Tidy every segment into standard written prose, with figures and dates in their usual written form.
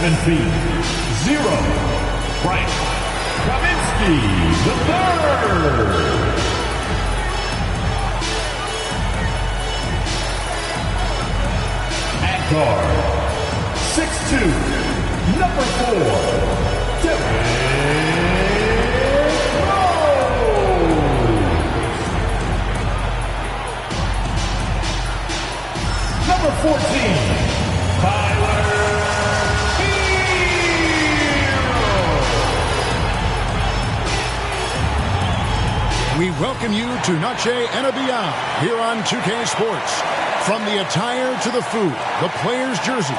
7 feet, 0, Frank Kaminsky III. At guard, 6'2", number 4, Derek Number 14, Tyler Hero. We welcome you to Noche and Beyond here on 2K Sports. From the attire to the food, the players' jerseys.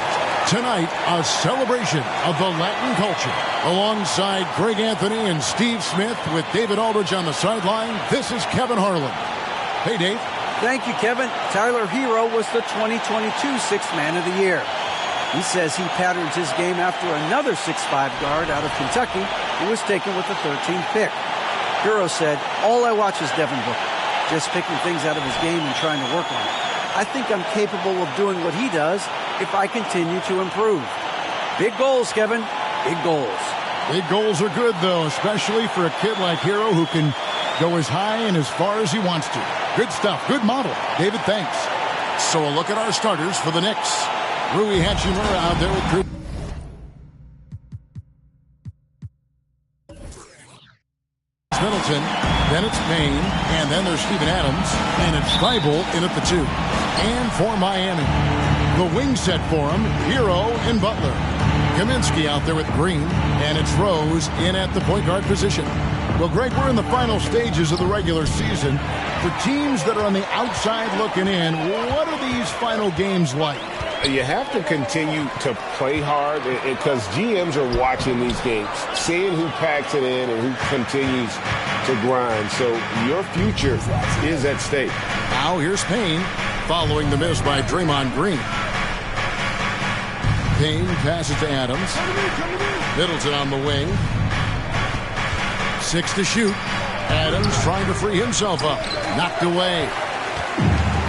Tonight, a celebration of the Latin culture. Alongside Greg Anthony and Steve Smith with David Aldridge on the sideline, this is Kevin Harlan. Hey, Dave. Thank you, Kevin. Tyler Hero was the 2022 Sixth Man of the Year. He says he patterns his game after another 6'5" guard out of Kentucky who was taken with the 13th pick. Hero said, "All I watch is Devin Booker, just picking things out of his game and trying to work on it. I think I'm capable of doing what he does if I continue to improve." Big goals, Kevin. Big goals. Big goals are good, though, especially for a kid like Hero who can go as high and as far as he wants to. Good stuff. Good model. David, thanks. So a look at our starters for the Knicks. Rui Hachimura out there with Chris Middleton. Then it's Payne. And then there's Steven Adams. And it's Thibault in at the 2. And for Miami, the wing set for him, Hero and Butler. Kaminsky out there with Green. And it's Rose in at the point guard position. Well, Greg, we're in the final stages of the regular season. For teams that are on the outside looking in, what are these final games like? You have to continue to play hard because GMs are watching these games, seeing who packs it in and who continues to grind. So your future is at stake. Now here's Payne following the miss by Draymond Green. Payne passes to Adams. Middleton on the wing. 6 to shoot. Adams trying to free himself up. Knocked away.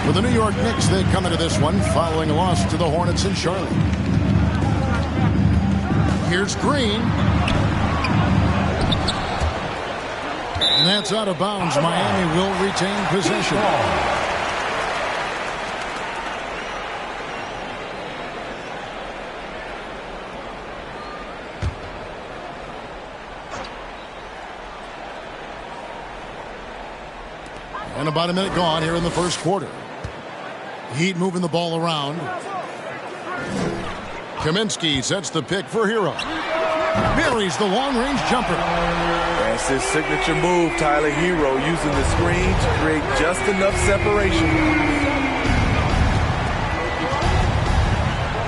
For the New York Knicks, they come into this one following a loss to the Hornets in Charlotte. Here's Green. And that's out of bounds. Miami will retain possession. And about a minute gone here in the first quarter. Heat moving the ball around. Kaminsky sets the pick for Hero. Buries the long-range jumper. That's his signature move, Tyler Hero, using the screen to create just enough separation.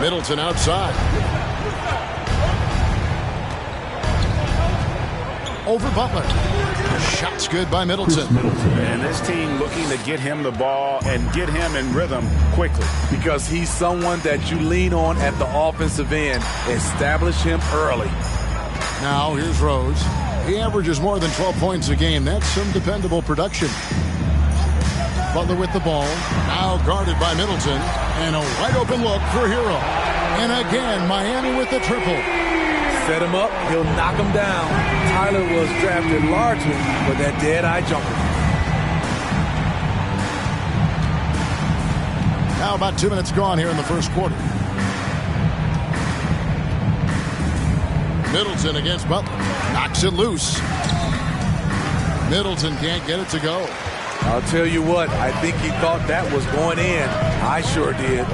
Middleton outside. Over Butler. Shot's good by Middleton. And this team looking to get him the ball and get him in rhythm quickly. Because he's someone that you lean on at the offensive end. Establish him early. Now here's Rose. He averages more than 12 points a game. That's some dependable production. Butler with the ball. Now guarded by Middleton. And a wide open look for Hero. And again, Miami with the triple. Set him up, he'll knock him down. Tyler was drafted largely for that dead-eye jumper. Now about 2 minutes gone here in the first quarter. Middleton against Butler. Knocks it loose. Middleton can't get it to go. I'll tell you what, I think he thought that was going in. I sure did.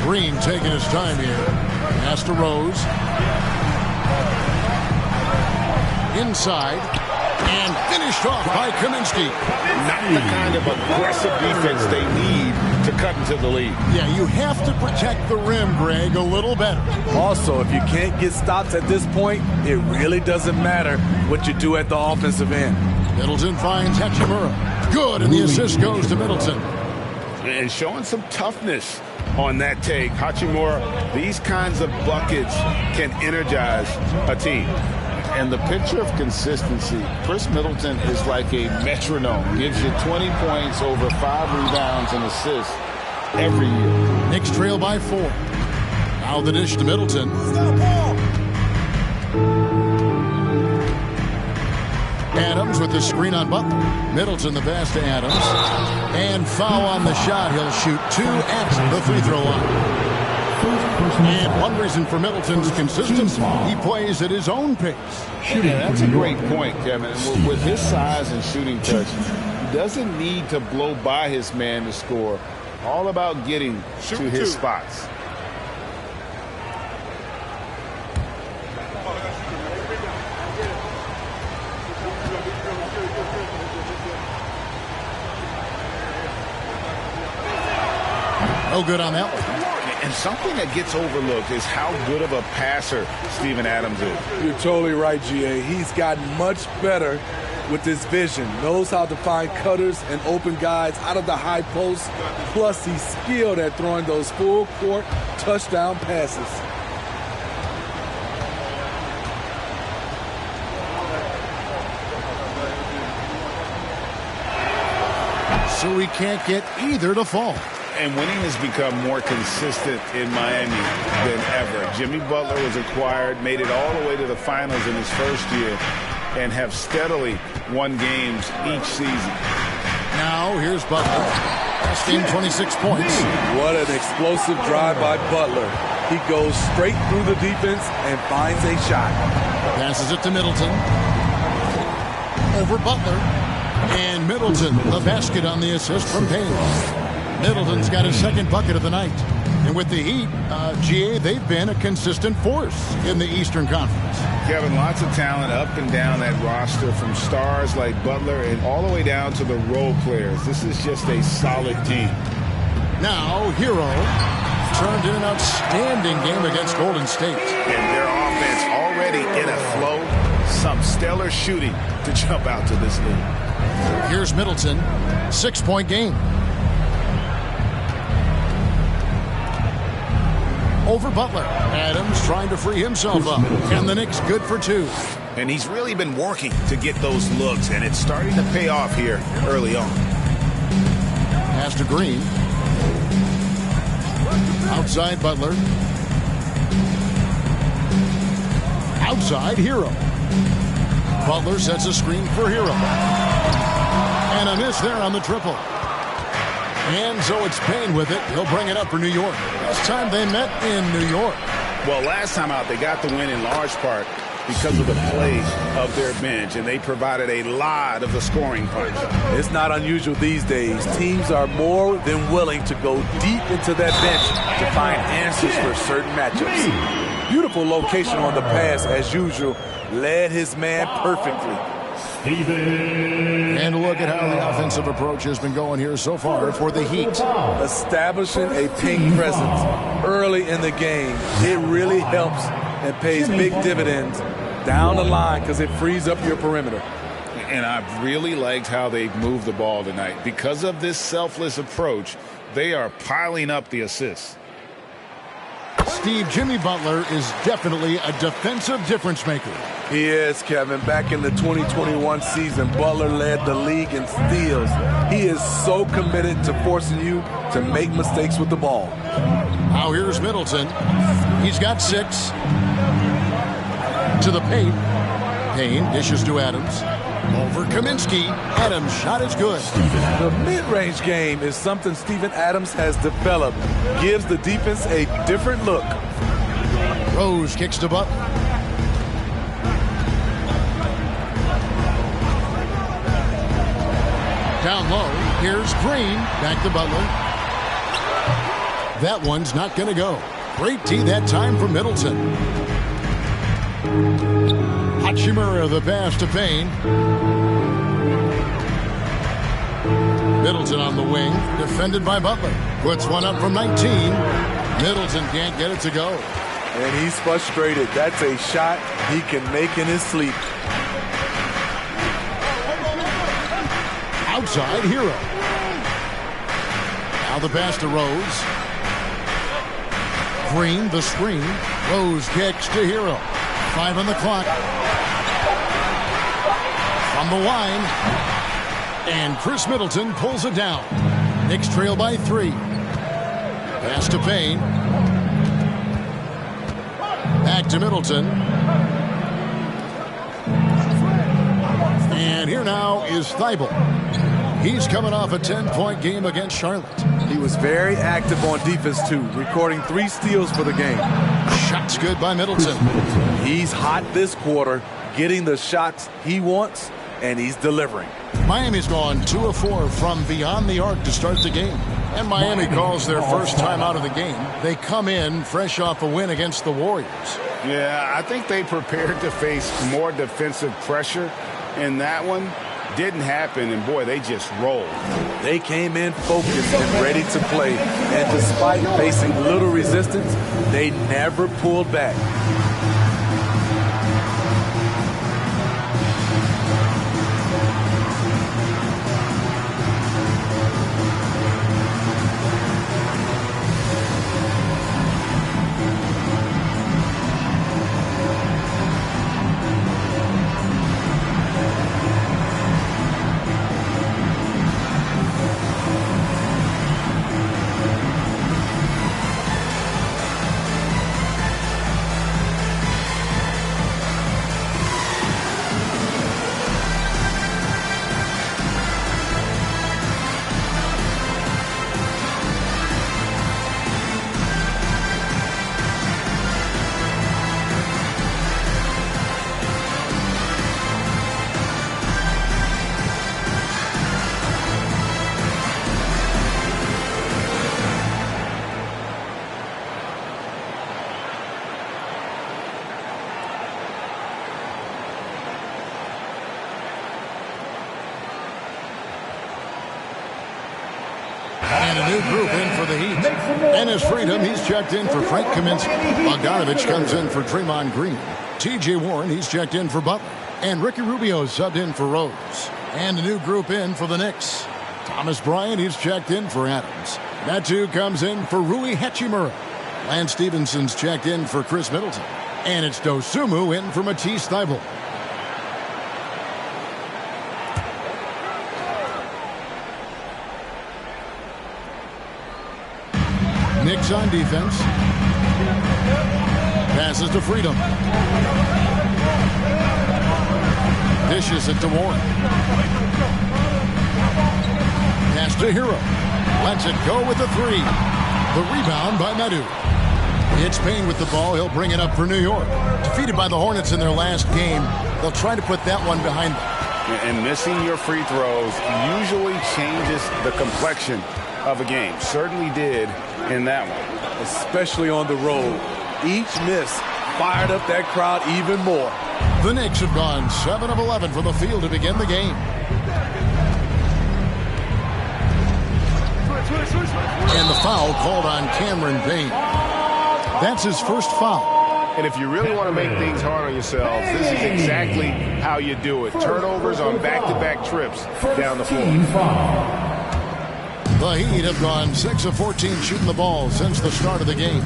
Green taking his time here. Pass to Rose. Inside. And finished off by Kaminsky. Not the kind of aggressive defense they need to cut into the lead. Yeah, you have to protect the rim, Greg, a little better. Also, if you can't get stops at this point, it really doesn't matter what you do at the offensive end. Middleton finds Hachimura. Good, and the assist goes to Middleton. And showing some toughness on that take. Hachimura, these kinds of buckets can energize a team. And the picture of consistency, Chris Middleton is like a metronome. Gives you 20 points, over 5 rebounds and assists. every year. Knicks trail by 4. Now the dish to Middleton. Adams with the screen on Butler. Middleton the pass to Adams. And foul on the shot. He'll shoot 2 at the free throw line. And one reason for Middleton's consistency, he plays at his own pace. Yeah, that's a great point, Kevin. And with his size and shooting touch, he doesn't need to blow by his man to score. All about getting to his spots. No good on that one. And something that gets overlooked is how good of a passer Steven Adams is. You're totally right, GA. He's gotten much better with his vision. Knows how to find cutters and open guys out of the high post. Plus, he's skilled at throwing those full-court touchdown passes. So he can't get either to fall. And winning has become more consistent in Miami than ever. Jimmy Butler was acquired, made it all the way to the finals in his first year, and have steadily won games each season. Now here's Butler. Last game, 26 points. What an explosive drive by Butler. He goes straight through the defense and finds a shot. Passes it to Middleton. Over Butler. And Middleton, the basket on the assist from Payne. Middleton's got his second bucket of the night. And with the Heat, GA, they've been a consistent force in the Eastern Conference. Kevin, lots of talent up and down that roster, from stars like Butler and all the way down to the role players. This is just a solid team. Now, Hero turned in an outstanding game against Golden State. And their offense already in a flow. Some stellar shooting to jump out to this lead. Here's Middleton, 6-point game. Over Butler. Adams trying to free himself up. And the Knicks good for 2. And he's really been working to get those looks, and it's starting to pay off here early on. Pass to Green. Outside Butler. Outside Hero. Butler sets a screen for Hero. And a miss there on the triple. And so it's Payne with it. He'll bring it up for New York. Last time they met in New York. Well, last time out, they got the win in large part because of the play of their bench, and they provided a lot of the scoring punch. It's not unusual these days. Teams are more than willing to go deep into that bench to find answers for certain matchups. Beautiful location on the pass, as usual. Led his man perfectly. And look at how the offensive approach has been going here so far for the Heat. Establishing a pink presence early in the game. It really helps and pays big dividends down the line because it frees up your perimeter. And I've really liked how they've moved the ball tonight. Because of this selfless approach, they are piling up the assists. Steve, Jimmy Butler is definitely a defensive difference maker. He is, Kevin. Back in the 2021 season, Butler led the league in steals. He is so committed to forcing you to make mistakes with the ball. Now here's Middleton. He's got 6. To the paint. Payne dishes to Adams. Over Kaminsky. Adams' shot is good. The mid-range game is something Steven Adams has developed. Gives the defense a different look. Rose kicks to Butler. Down low. Here's Green. Back to Butler. That one's not going to go. Great tee that time from Middleton. Hachimura the pass to Payne. Middleton on the wing, defended by Butler. Puts one up from 19. Middleton can't get it to go. And he's frustrated. That's a shot he can make in his sleep. Outside Hero. Now the pass to Rose. Green the screen. Rose kicks to Hero. 5 on the clock. From the line. And Chris Middleton pulls it down. Knicks trail by 3. Pass to Payne. Back to Middleton. And here now is Thibault. He's coming off a 10-point game against Charlotte. He was very active on defense, too, recording 3 steals for the game. Shots good by Middleton. He's hot this quarter, getting the shots he wants, and he's delivering. Miami's gone 2 of 4 from beyond the arc to start the game. And Miami calls their first time out of the game. They come in fresh off a win against the Warriors. Yeah, I think they prepared to face more defensive pressure in that one. Didn't happen, and boy, they just rolled. They came in focused and ready to play, and despite facing little resistance, they never pulled back. And a new group in for the Heat. Dennis Freedom, he's checked in for Frank Kaminsky. Bogdanovich comes in for Draymond Green. T.J. Warren, he's checked in for Butler. And Ricky Rubio subbed in for Rose. And a new group in for the Knicks. Thomas Bryant, he's checked in for Adams. That too comes in for Rui Hachimura. Lance Stevenson's checked in for Chris Middleton. And it's Dosunmu in for Matisse Thybulle. Knicks on defense. Passes to Freedom. Dishes it to Warren. Pass to Hero. Lets it go with the 3. The rebound by Medu. It's Payne with the ball. He'll bring it up for New York. Defeated by the Hornets in their last game. They'll try to put that one behind them. And missing your free throws usually changes the complexion of a game. Certainly did in that one. Especially on the road. Each miss fired up that crowd even more. The Knicks have gone 7 of 11 from the field to begin the game. And the foul called on Cameron Payne. That's his first foul. And if you really want to make things hard on yourselves, this is exactly how you do it. Turnovers on back-to-back trips down the floor. The Heat have gone 6 of 14 shooting the ball since the start of the game.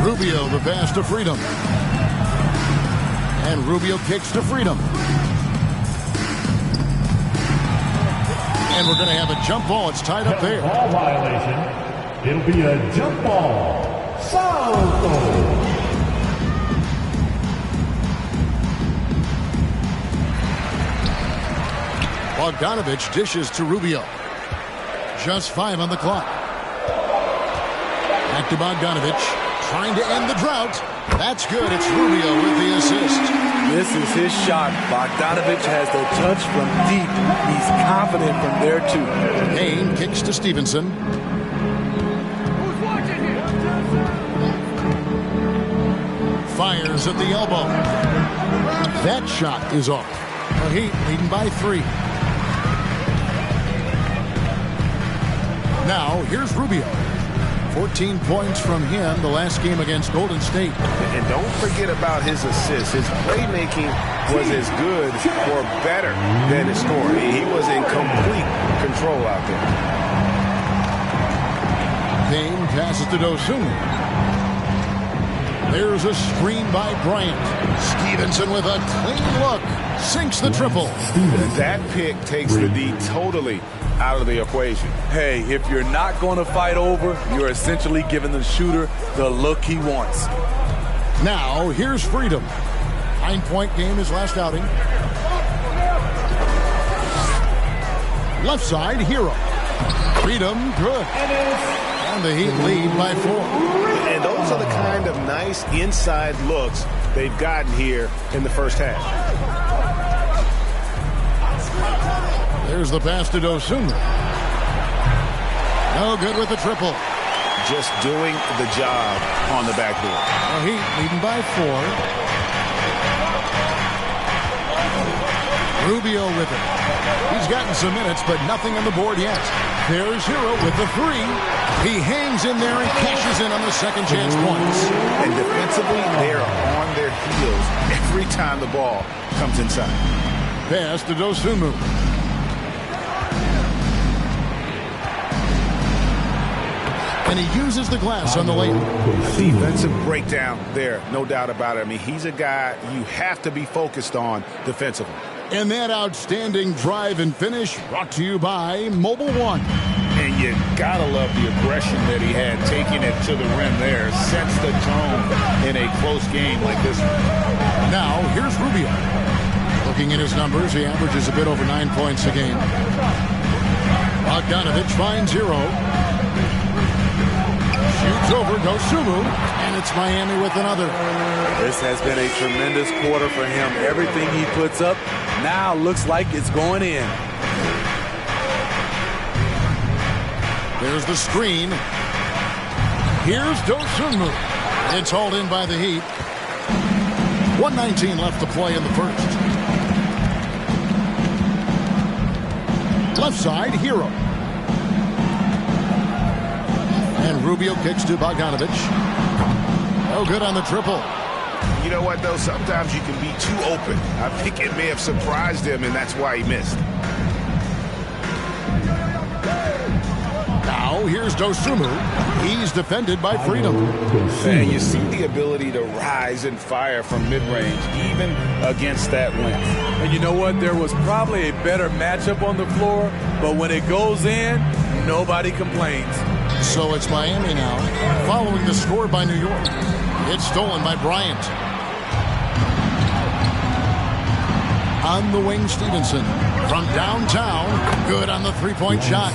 Rubio the pass to Freedom. And Rubio kicks to Freedom. And we're going to have a jump ball. It's tied up there. Ball violation. It'll be a jump ball. Foul. Bogdanovich dishes to Rubio. Just 5 on the clock. Back to Bogdanovich. Trying to end the drought. That's good. It's Rubio with the assist. This is his shot. Bogdanovich has the touch from deep. He's confident from there, too. Payne kicks to Stevenson. Fires at the elbow. That shot is off. The Heat leading by 3. Now, here's Rubio. 14 points from him the last game against Golden State. And don't forget about his assists. His playmaking was as good or better than his scoring. He was in complete control out there. Payne passes to Dosunmu. There's a screen by Bryant. Stevenson with a clean look. Sinks the triple. That pick takes the D totally out of the equation. Hey, if you're not going to fight over, you're essentially giving the shooter the look he wants. Now, here's Freedom. 9-point game his last outing. Left side, Hero. Freedom, good. And the Heat lead by 4. And those are the kind of nice inside looks they've gotten here in the first half. There's the pass to Dosunmu. No good with the triple. Just doing the job on the backboard. The Heat leading by 4. Rubio with it. He's gotten some minutes, but nothing on the board yet. There's Hero with the 3. He hangs in there and cashes in on the second chance points. And defensively, they're on their heels every time the ball comes inside. Pass to Dosunmu. And he uses the glass on the layup. Defensive breakdown there, no doubt about it. I mean, he's a guy you have to be focused on defensively. And that outstanding drive and finish brought to you by Mobile One. And you gotta love the aggression that he had taking it to the rim there. Sets the tone in a close game like this one. Now, here's Rubio. Looking at his numbers, he averages a bit over 9 points a game. Bogdanovich finds Hero. Shoots over Dosunmu, and it's Miami with another. This has been a tremendous quarter for him. Everything he puts up now looks like it's going in. There's the screen. Here's Dosunmu. It's hauled in by the Heat. 1:19 left to play in the first. Left side, Hero. And Rubio kicks to Bogdanovich. No good on the triple. You know what, though? Sometimes you can be too open. I think it may have surprised him, and that's why he missed. Now, here's Dosunmu. He's defended by Freedom. And you see the ability to rise and fire from mid-range, even against that length. And you know what? There was probably a better matchup on the floor, but when it goes in, nobody complains. So it's Miami now, following the score by New York. It's stolen by Bryant. On the wing, Stevenson. From downtown, good on the three-point shot.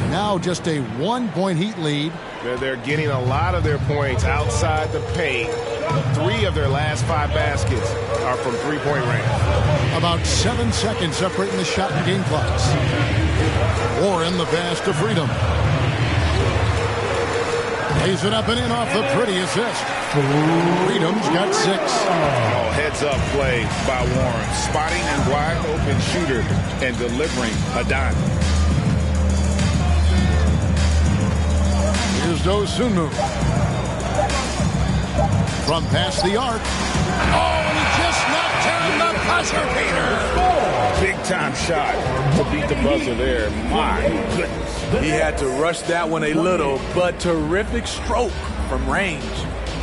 Now just a 1-point Heat lead. They're getting a lot of their points outside the paint. 3 of their last 5 baskets are from three-point range. About 7 seconds separating the shot and game clocks. Warren the pass to Freedom. Lays it up and in off the pretty assist. Freedom's got 6. Oh, heads-up play by Warren. Spotting a wide-open shooter and delivering a dime. Here's Dosunmu. From past the arc. Oh, and he just knocked down the buzzer beater. Big-time shot to beat the buzzer there. My goodness. He had to rush that one a little, but terrific stroke from range.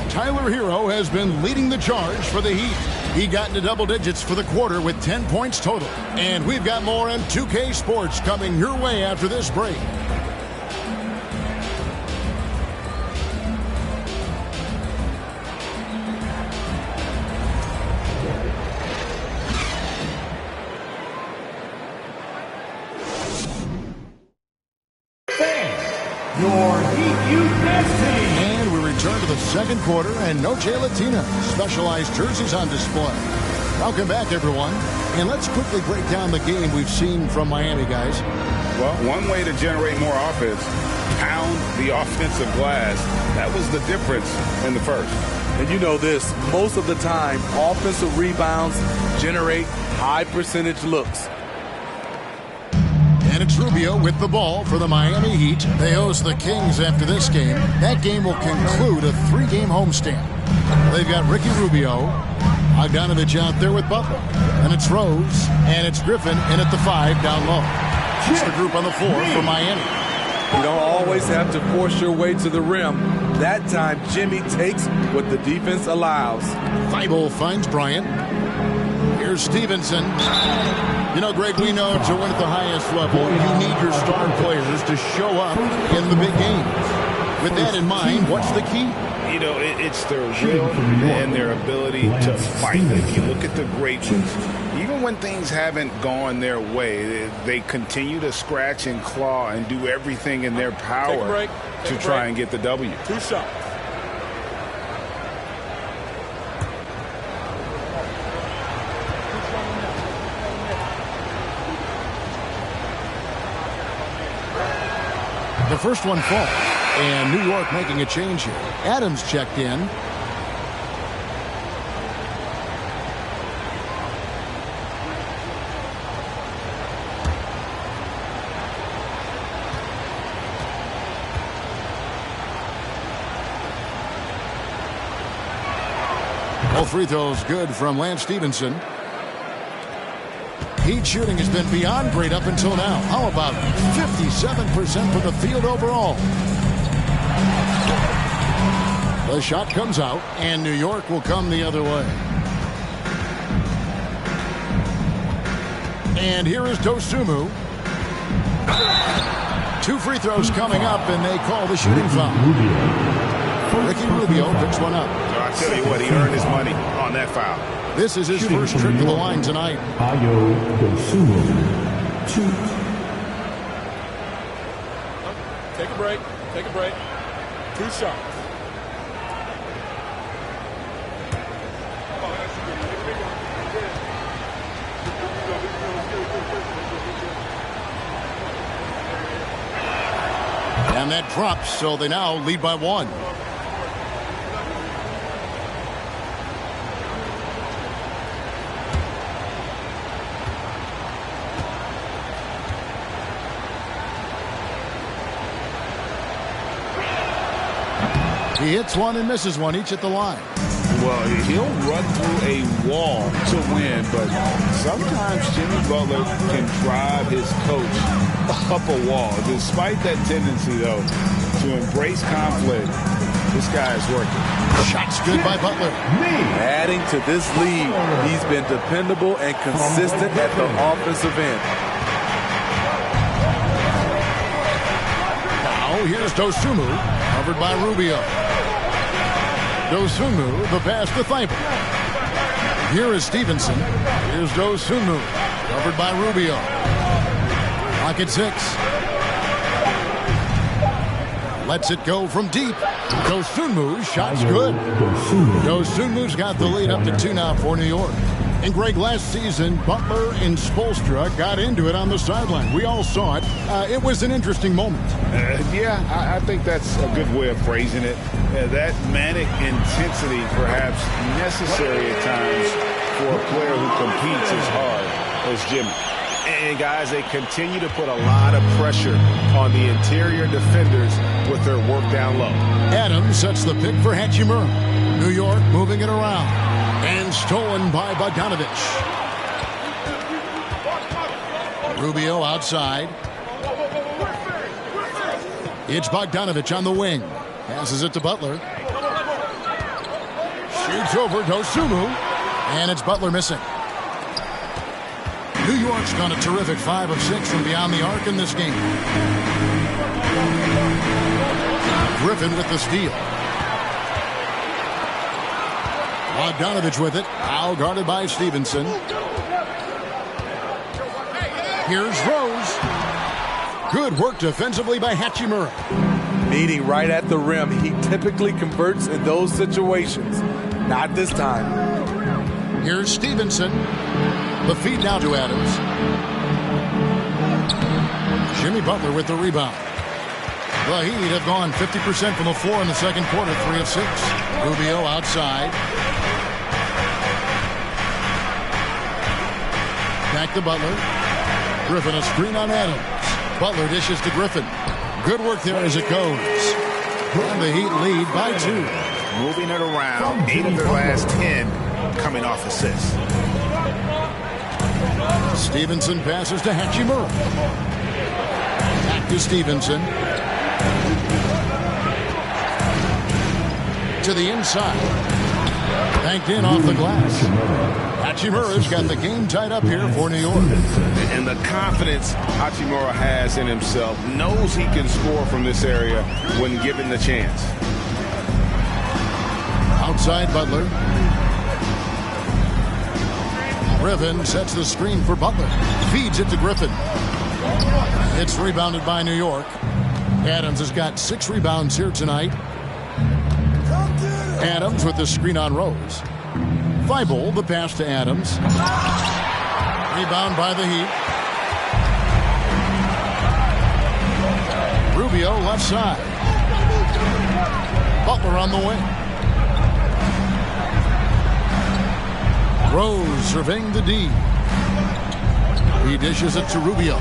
Tyler Hero has been leading the charge for the Heat. He got into double digits for the quarter with 10 points total. And we've got more on 2K Sports coming your way after this break. Your Heat Youth Next Team. And we return to the second quarter, and Noche Latina specialized jerseys on display. Welcome back, everyone. And let's quickly break down the game we've seen from Miami, guys. Well, one way to generate more offense, pound the offensive glass. That was the difference in the first. And you know this, most of the time, offensive rebounds generate high percentage looks. And it's Rubio with the ball for the Miami Heat. They host the Kings after this game. That game will conclude a 3-game homestand. They've got Ricky Rubio, Bogdanovich out there with Butler. And it's Rose, and it's Griffin in at the 5 down low. It's the group on the floor for Miami. You don't always have to force your way to the rim. That time, Jimmy takes what the defense allows. Thibault finds Bryant. Here's Stevenson. You know, Greg, we know to win at the highest level, you need your star players to show up in the big games. With that in mind, what's the key? You know, it's their will and their ability to fight. If you look at the great ones, even when things haven't gone their way, they continue to scratch and claw and do everything in their power to try and get the W. 2 shots. The first one falls, and New York making a change here. Adams checked in. All free throws good from Lance Stevenson. Heat shooting has been beyond great up until now. How about 57% from the field overall? The shot comes out, and New York will come the other way. And here is Dosunmu. 2 free throws coming up, and they call the shooting foul. Ricky Rubio picks one up. So I tell you what, he earned his money on that foul. This is his first trip to the line tonight. Take a break. Take a break. 2 shots. And that drops, so they now lead by 1. He hits one and misses one, each at the line. Well, he'll run through a wall to win, but sometimes Jimmy Butler can drive his coach up a wall. Despite that tendency, though, to embrace conflict, this guy is working. Shots good by Butler. Adding to this lead, he's been dependable and consistent at the offensive end. Now here's Dosunmu, covered by Rubio. Dosunmu, the pass to Thibault. Here is Stevenson. Here's Dosunmu, covered by Rubio. Clock at 6. Lets it go from deep. Dosunmu, shot's good. Dosunmu's got the lead up to 2 now for New York. And Greg, last season, Butler and Spoelstra got into it on the sideline. We all saw it. It was an interesting moment. Yeah, I think that's a good way of phrasing it. That manic intensity, perhaps necessary at times for a player who competes as hard as Jimmy. And guys, they continue to put a lot of pressure on the interior defenders with their work down low. Adams sets the pick for Hachimura. New York moving it around. And stolen by Bogdanovich. Rubio outside. It's Bogdanovich on the wing. Passes it to Butler. Shoots over Dosunmu. And it's Butler missing. New York's gone a terrific 5 of 6 from beyond the arc in this game. Griffin with the steal. Bogdanovich with it. Now guarded by Stevenson. Here's Rose. Good work defensively by Hachimura. Meeting right at the rim. He typically converts in those situations. Not this time. Here's Stevenson. The feed now to Adams. Jimmy Butler with the rebound. The Heat have gone 50% from the floor in the second quarter, 3 of 6. Rubio outside. Back to Butler. Griffin a screen on Adams. Butler dishes to Griffin. Good work there as it goes. And the Heat lead by 2. Moving it around, 8 of their last 10 coming off assists. Stevenson passes to Hachimura. Back to Stevenson. To the inside. Banked in off the glass. Hachimura's got the game tied up here for New York. And the confidence Hachimura has in himself, knows he can score from this area when given the chance. Outside Butler. Griffin sets the screen for Butler. Feeds it to Griffin. It's rebounded by New York. Adams has got 6 rebounds here tonight. Adams with the screen on Rose. Thibault, the pass to Adams. Rebound by the Heat. Rubio left side. Butler on the wing. Rose surveying the D. He dishes it to Rubio.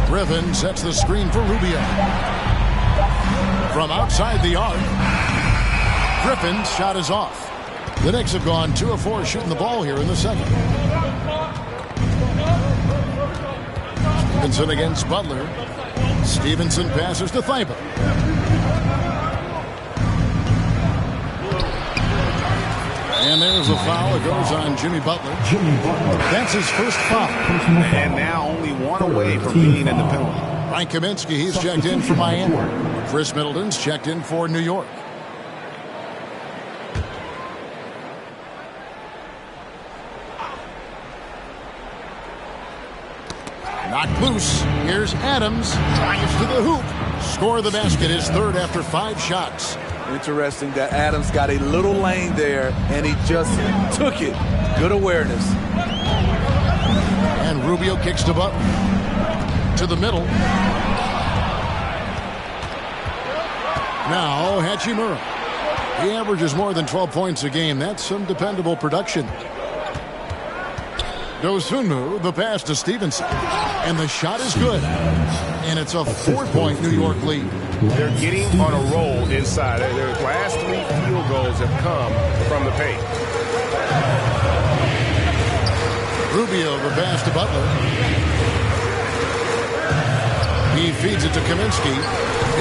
Griffin sets the screen for Rubio. From outside the arc, Griffin's shot is off. The Knicks have gone 2 of 4 shooting the ball here in the second. Stevenson against Butler. Stevenson passes to Thibault. And there's a foul. It goes on Jimmy Butler. That's his first foul. And now only 1 away from being in the penalty. Frank Kaminsky, he's checked in for Miami. Chris Middleton's checked in for New York. Knocked loose. Here's Adams. Drives to the hoop. Score the basket. His third after 5 shots. Interesting that Adams got a little lane there, and he just took it. Good awareness. And Rubio kicks to Butler. To the middle. Now Hachimura. He averages more than 12 points a game. That's some dependable production. Dosunmu, the pass to Stevenson. And the shot is good. And it's a 4-point New York lead. They're getting on a roll inside. Their last 3 field goals have come from the paint. Rubio, the pass to Butler. He feeds it to Kaminsky.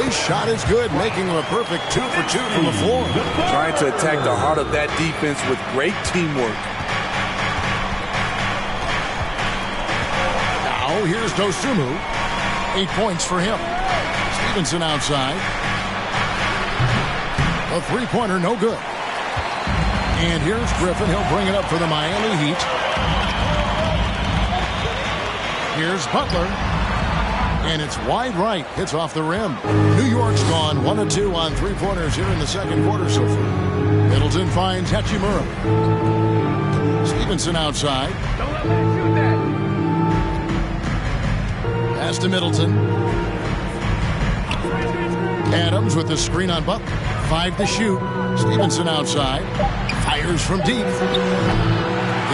His shot is good, making him a perfect 2 for 2 from the floor. Trying to attack the heart of that defense with great teamwork. Now here's Dosunmu. 8 points for him. Stevenson outside. A 3-pointer, no good. And here's Griffin. He'll bring it up for the Miami Heat. Here's Butler. And it's wide right. Hits off the rim. New York's gone 1 of 2 on 3-pointers here in the second quarter so far. Middleton finds Hachimura. Stevenson outside. Pass to Middleton. Adams with the screen on Butler. 5 to shoot. Stevenson outside. Fires from deep.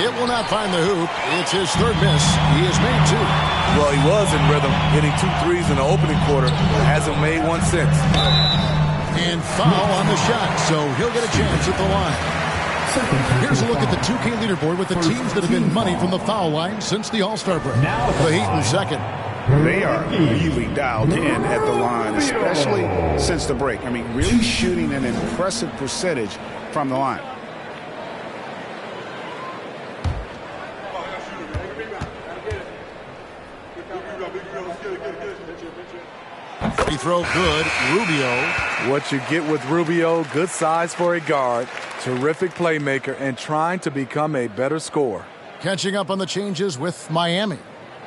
It will not find the hoop. It's his third miss. He has made 2. Well, he was in rhythm, hitting 2 threes in the opening quarter. Hasn't made one since. And foul on the shot, so he'll get a chance at the line. Here's a look at the 2K leaderboard with the teams that have been money from the foul line since the All-Star break. The Heat in second. They are really dialed in at the line, especially since the break. I mean, really shooting an impressive percentage from the line. Free throw good. Rubio. What you get with Rubio, good size for a guard, terrific playmaker, and trying to become a better scorer. Catching up on the changes with Miami.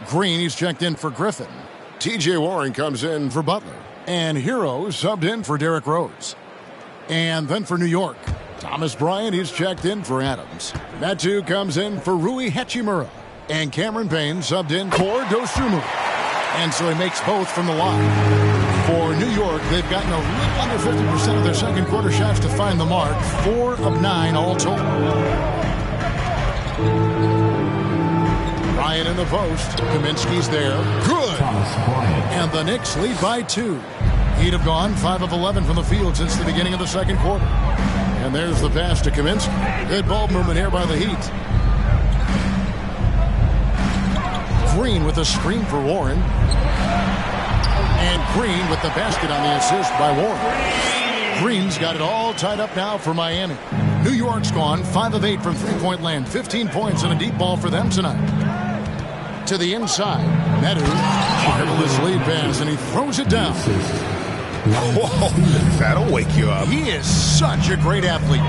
Green, he's checked in for Griffin. TJ Warren comes in for Butler. And Hero subbed in for Derrick Rose. And then for New York, Thomas Bryant, he's checked in for Adams. Metu comes in for Rui Hachimura. And Cameron Payne subbed in for Dosunmu. And so he makes both from the line. For New York, they've gotten a little under 50% of their second quarter shots to find the mark. 4 of 9 all told. Bryant in the post. Kaminsky's there. Good. And the Knicks lead by 2. Heat have gone 5 of 11 from the field since the beginning of the second quarter. And there's the pass to Kaminsky. Good ball movement here by the Heat. Green with a screen for Warren. And Green with the basket on the assist by Warren. Green's got it all tied up now for Miami. New York's gone 5 of 8 from three-point land. 15 points and a deep ball for them tonight. To the inside. Medu. Marvelous lead pass, and he throws it down. Whoa, that'll wake you up. He is such a great athlete.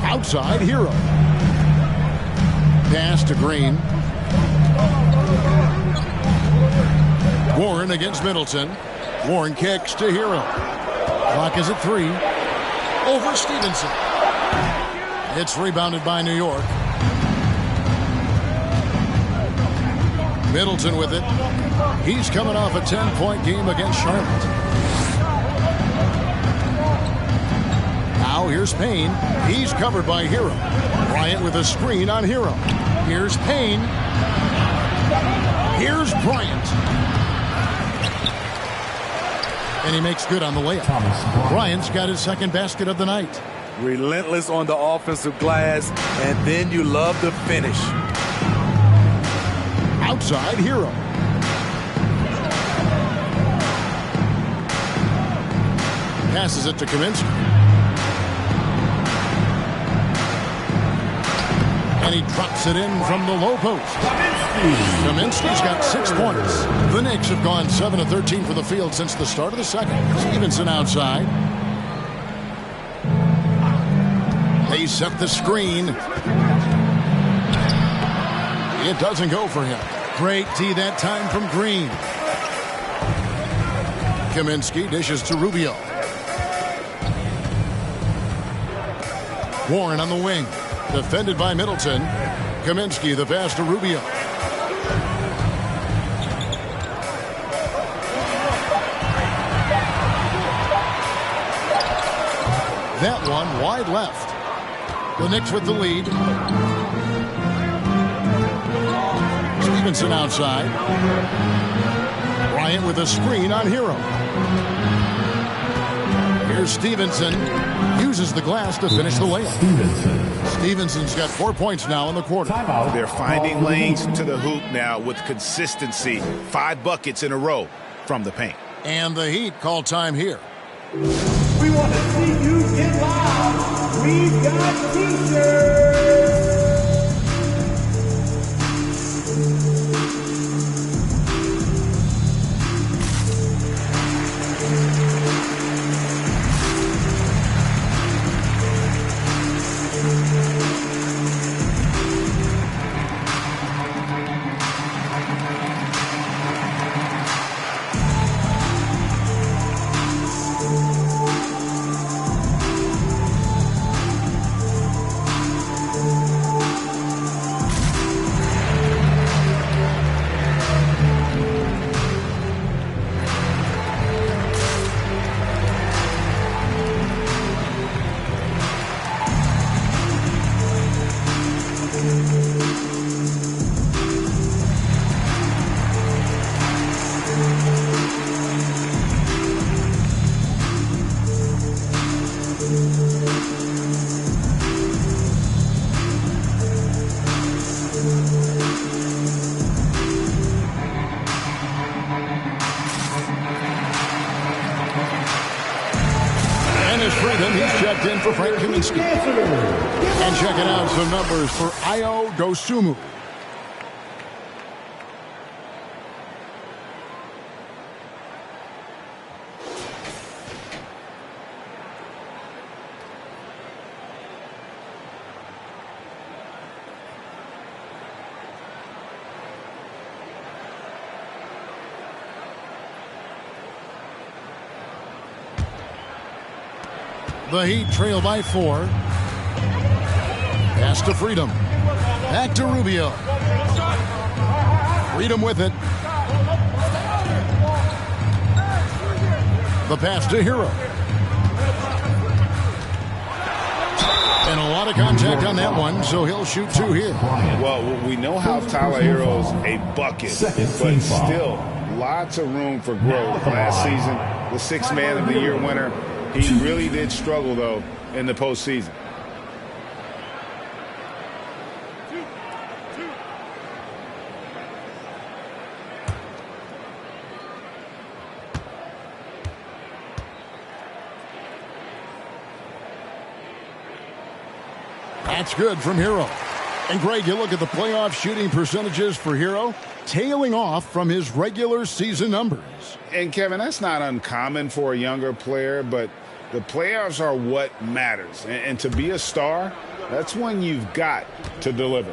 Outside, Hero. Pass to Green. Warren against Middleton. Warren kicks to Hero. Clock is at 3. Over Stevenson. It's rebounded by New York. Middleton with it. He's coming off a 10-point game against Charlotte. Now here's Payne. He's covered by Hero. Bryant with a screen on Hero. Here's Payne. Here's Bryant. And he makes good on the layup. Bryant's got his second basket of the night. Relentless on the offensive glass, and then you love the finish. Outside, Hero. Passes it to Kaminsky. And he drops it in from the low post. Kaminsky's got 6 points. The Knicks have gone 7 of 13 for the field since the start of the second. Stevenson outside. They set the screen. It doesn't go for him. Great tee that time from Green. Kaminsky dishes to Rubio. Warren on the wing. Defended by Middleton. Kaminsky, the pass to Rubio. That one wide left. The Knicks with the lead. Stevenson outside. Bryant with a screen on Hero. Here's Stevenson. Uses the glass to finish the layup. Stevenson's got 4 points now in the quarter. They're finding lanes to the hoop now with consistency. 5 buckets in a row from the paint. And the Heat call time here. We want to see you get loud. We've got T-shirts. In for Frank Kaminsky. And checking out some numbers for Ayo Dosunmu. The Heat trail by 4. Pass to Freedom. Back to Rubio. Freedom with it. The pass to Hero. And a lot of contact on that one, so he'll shoot 2 here. Well, we know how Tyler Hero's a bucket, but still lots of room for growth. Last season, the 6th Man of the Year winner. He really did struggle, though, in the postseason. That's good from Hero. And Greg, you look at the playoff shooting percentages for Hero, tailing off from his regular season numbers. And Kevin, that's not uncommon for a younger player, but the playoffs are what matters. And to be a star, that's when you've got to deliver.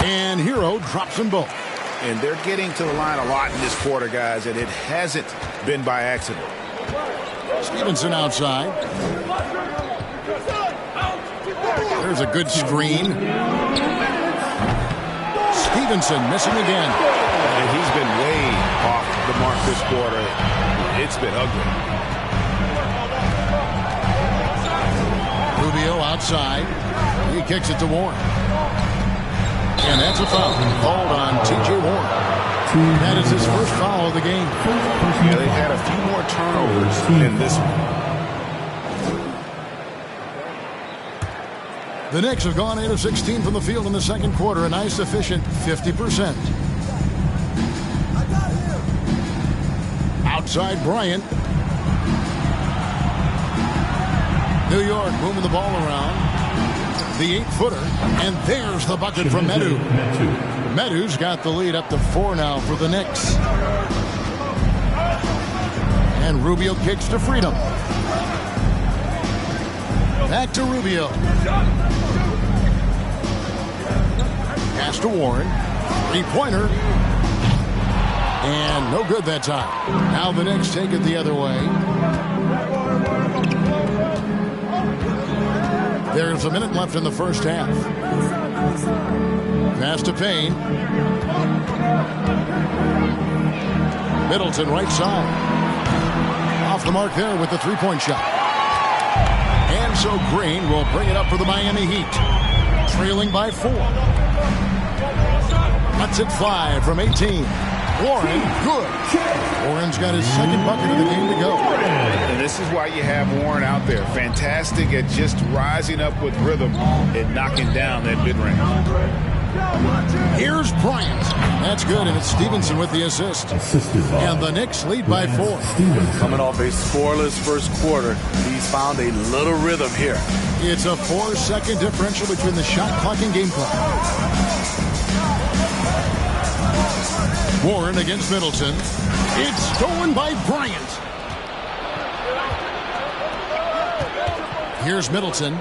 And Hero drops them both. And they're getting to the line a lot in this quarter, guys, and it hasn't been by accident. Stevenson outside. There's a good screen. Stevenson missing again. And he's been way off the mark this quarter. It's been ugly. Rubio outside. He kicks it to Warren. And that's a foul called on T.J. Warren. That is his first foul of the game. Yeah, they've had a few more turnovers in this one. The Knicks have gone 8 of 16 from the field in the second quarter, a nice efficient 50%. Outside Bryant. New York moving the ball around. The 8-footer, and there's the bucket from Medu. Medu's got the lead up to 4 now for the Knicks. And Rubio kicks to freedom. Back to Rubio. Pass to Warren. 3-pointer. And no good that time. Now the Knicks take it the other way. There's a minute left in the first half. Pass to Payne. Middleton right side. Off the mark there with the 3-point shot. And so Green will bring it up for the Miami Heat. Trailing by 4. Lets it fly from 18. Warren, good. Warren's got his second bucket of the game to go. And this is why you have Warren out there. Fantastic at just rising up with rhythm and knocking down that mid-range. Here's Bryant. That's good, and it's Stevenson with the assist. And the Knicks lead by 4. Coming off a scoreless first quarter, he's found a little rhythm here. It's a 4-second differential between the shot clock and game clock. Warren against Middleton. It's stolen by Bryant. Here's Middleton.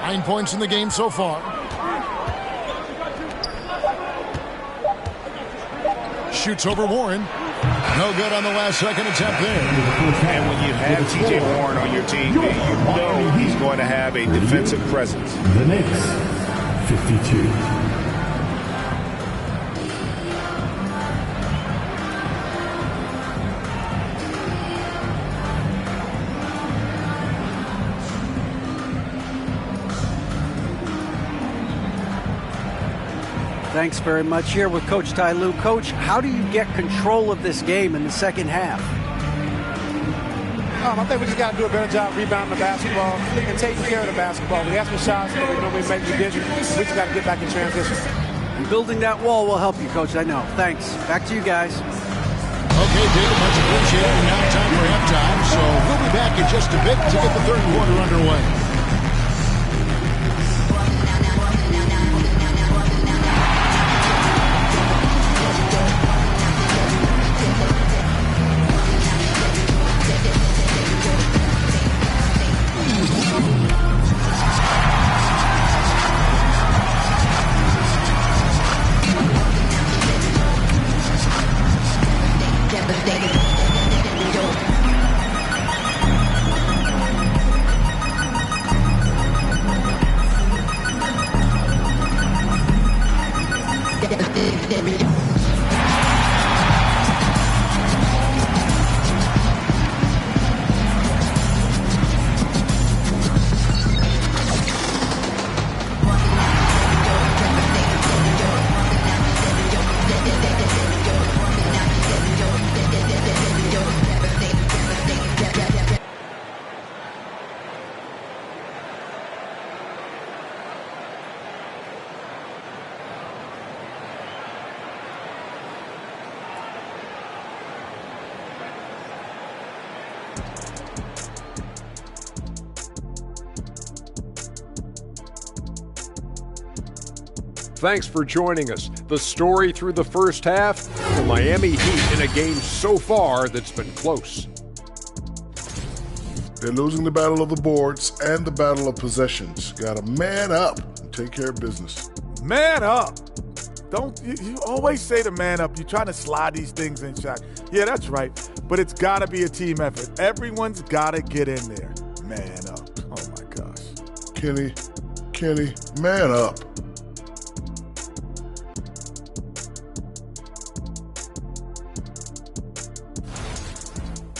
9 points in the game so far. Shoots over Warren. No good on the last second attempt there. And when you have T.J. Warren on your team, you know he's going to have a defensive presence. The Knicks, 52. Thanks very much. Here with Coach Ty Lue. Coach, how do you get control of this game in the second half? I think we just got to do a better job rebounding the basketball and taking care of the basketball. We have some shots that we normally make, we didn't. We just got to get back in transition. And building that wall will help you, Coach, I know. Thanks. Back to you guys. Okay, David, much appreciated. Now time for halftime, so we'll be back in just a bit to get the third quarter underway. Thanks for joining us. The story through the first half, the Miami Heat in a game so far that's been close. They're losing the battle of the boards and the battle of possessions. Got to man up and take care of business. Man up. Don't you always say to man up. You're trying to slide these things in, Shaq. Yeah, that's right. But it's got to be a team effort. Everyone's got to get in there. Man up. Oh, my gosh. Kenny, man up.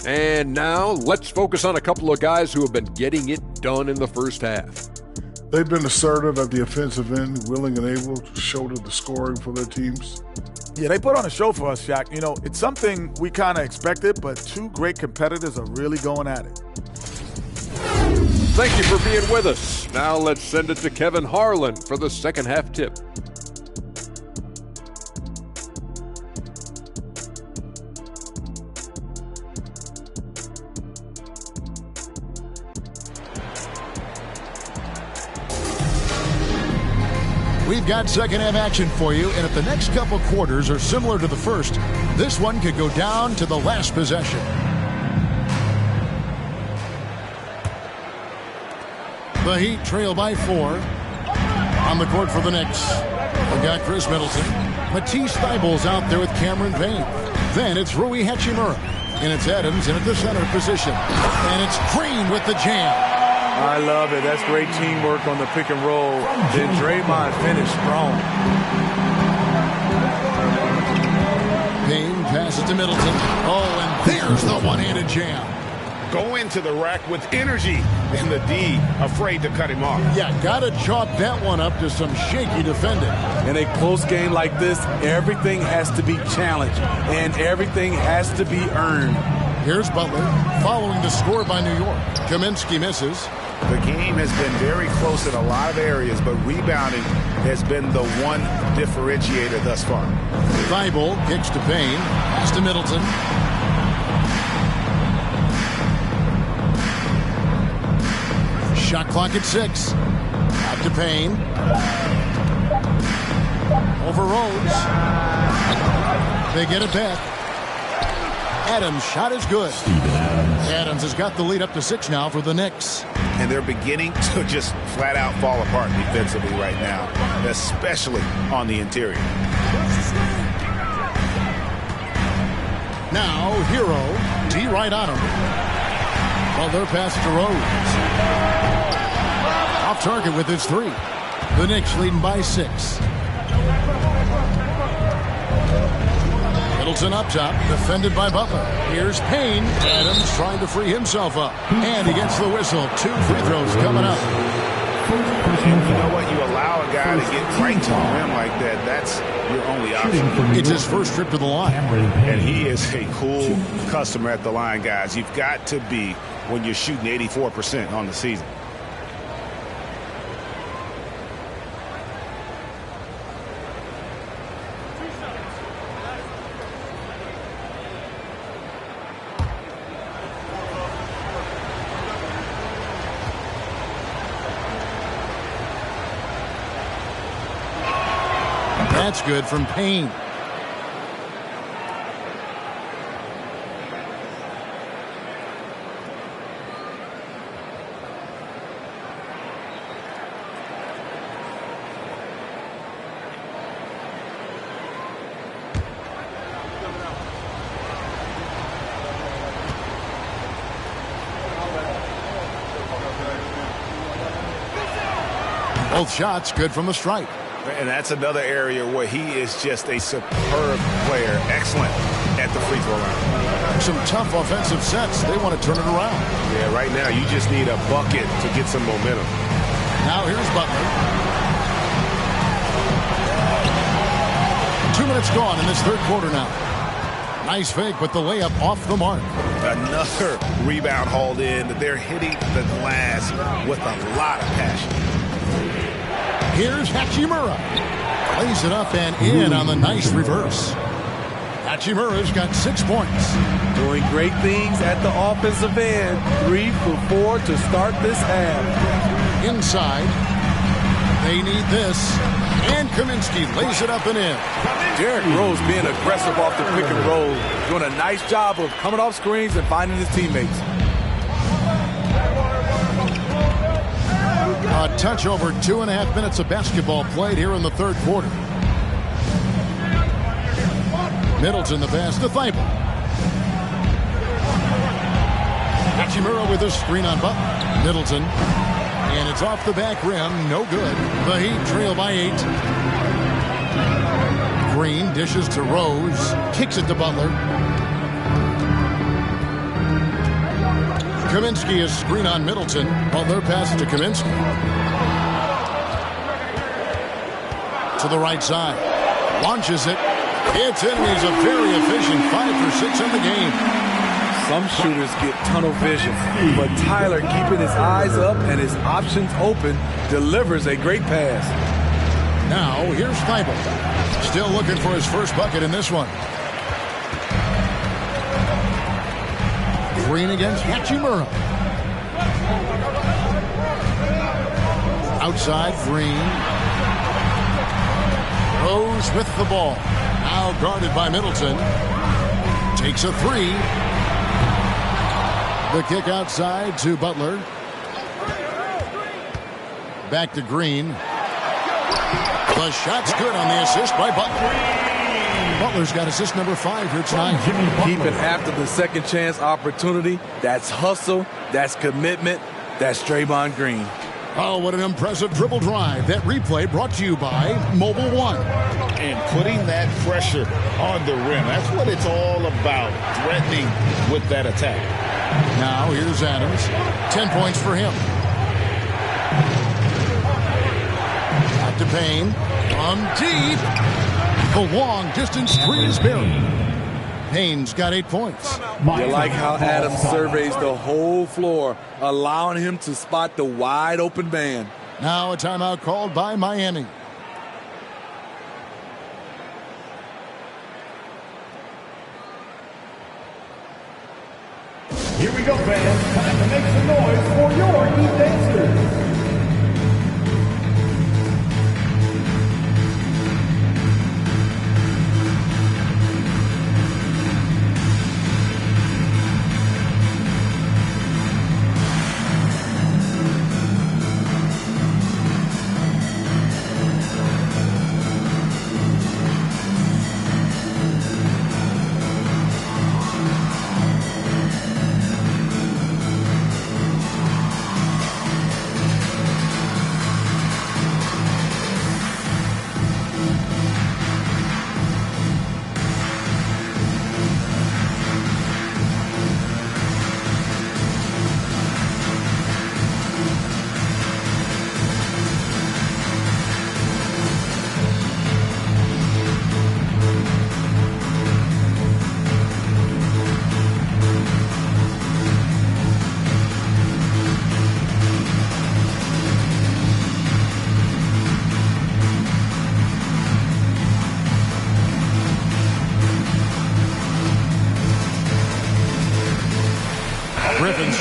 And now let's focus on a couple of guys who have been getting it done in the first half. They've been assertive at the offensive end, willing and able to shoulder the scoring for their teams. Yeah, they put on a show for us, Shaq. You know, it's something we kind of expected, but two great competitors are really going at it. Thank you for being with us. Now let's send it to Kevin Harlan for the second half tip. We've got second half action for you, and if the next couple quarters are similar to the first, this one could go down to the last possession. The Heat trail by 4. On the court for the Knicks, we've got Chris Middleton. Matisse Thybulle's out there with Cameron Payne. Then it's Rui Hachimura, and it's Adams in at the center position. And it's Green with the jam. I love it. That's great teamwork on the pick and roll. Then Draymond finished strong. Payne passes to Middleton. Oh, and there's the one-handed jam. Go into the rack with energy, and the D afraid to cut him off. Yeah, gotta chalk that one up to some shaky defending. In a close game like this, everything has to be challenged, and everything has to be earned. Here's Butler, following the score by New York. Kaminsky misses. The game has been very close in a lot of areas, but rebounding has been the one differentiator thus far. Thybulle kicks to Payne, pass to Middleton. Shot clock at 6. Out to Payne. Over Rhodes. They get it back. Adams' shot is good. Adams has got the lead up to 6 now for the Knicks. And they're beginning to just flat out fall apart defensively right now, especially on the interior. Now, Hero, D right on him. Butler passes to Rhodes. Off target with his 3. The Knicks leading by 6. Middleton up top, defended by Butler. Here's Payne. Adams trying to free himself up. And he gets the whistle. 2 free throws coming up. And you know what? You allow a guy to get right to the rim like that. That's your only option. It's his first trip to the line. And he is a cool customer at the line, guys. You've got to be when you're shooting 84% on the season. That's good from Payne. Both shots good from the stripe. And that's another area where he is just a superb player. Excellent at the free throw line. Some tough offensive sets. They want to turn it around. Yeah, right now you just need a bucket to get some momentum. Now here's Butler. 2 minutes gone in this third quarter now. Nice fake, but the layup off the mark. Another rebound hauled in. They're hitting the glass with a lot of passion. Here's Hachimura. Plays it up and in on the nice reverse. Hachimura's got 6 points. Doing great things at the offensive end. 3 for 4 to start this half. Inside. They need this. And Kaminsky lays it up and in. Derrick Rose being aggressive off the pick and roll, doing a nice job of coming off screens and finding his teammates. A touch over 2.5 minutes of basketball played here in the third quarter. Middleton the pass to Thibault. Hachimura with a screen on Butler. Middleton. And it's off the back rim. No good. The Heat trail by 8. Green dishes to Rose. Kicks it to Butler. Kaminsky is screen on Middleton. Butler passes to Kaminsky. To the right side. Launches it. It's in. He's a very efficient 5 for 6 in the game. Some shooters get tunnel vision, but Tyler, keeping his eyes up and his options open, delivers a great pass. Now, here's Thibault. Still looking for his first bucket in this one. Green against Hachimura. Outside, Green. Rose with the ball. Now guarded by Middleton. Takes a 3. The kick outside to Butler. Back to Green. The shot's good on the assist by Butler. Butler's got assist number 5 here tonight. Keeping after the second chance opportunity. That's hustle. That's commitment. That's Draymond Green. Oh, what an impressive dribble drive. That replay brought to you by Mobile One. And putting that pressure on the rim. That's what it's all about. Threatening with that attack. Now here's Adams. 10 points for him. Back to Payne. From deep. The long distance 3 is buried. Payne's got 8 points. You like how Adams surveys the whole floor, allowing him to spot the wide open man. Now a timeout called by Miami. Here we go, fans. Time to make some noise for your Heat dancers.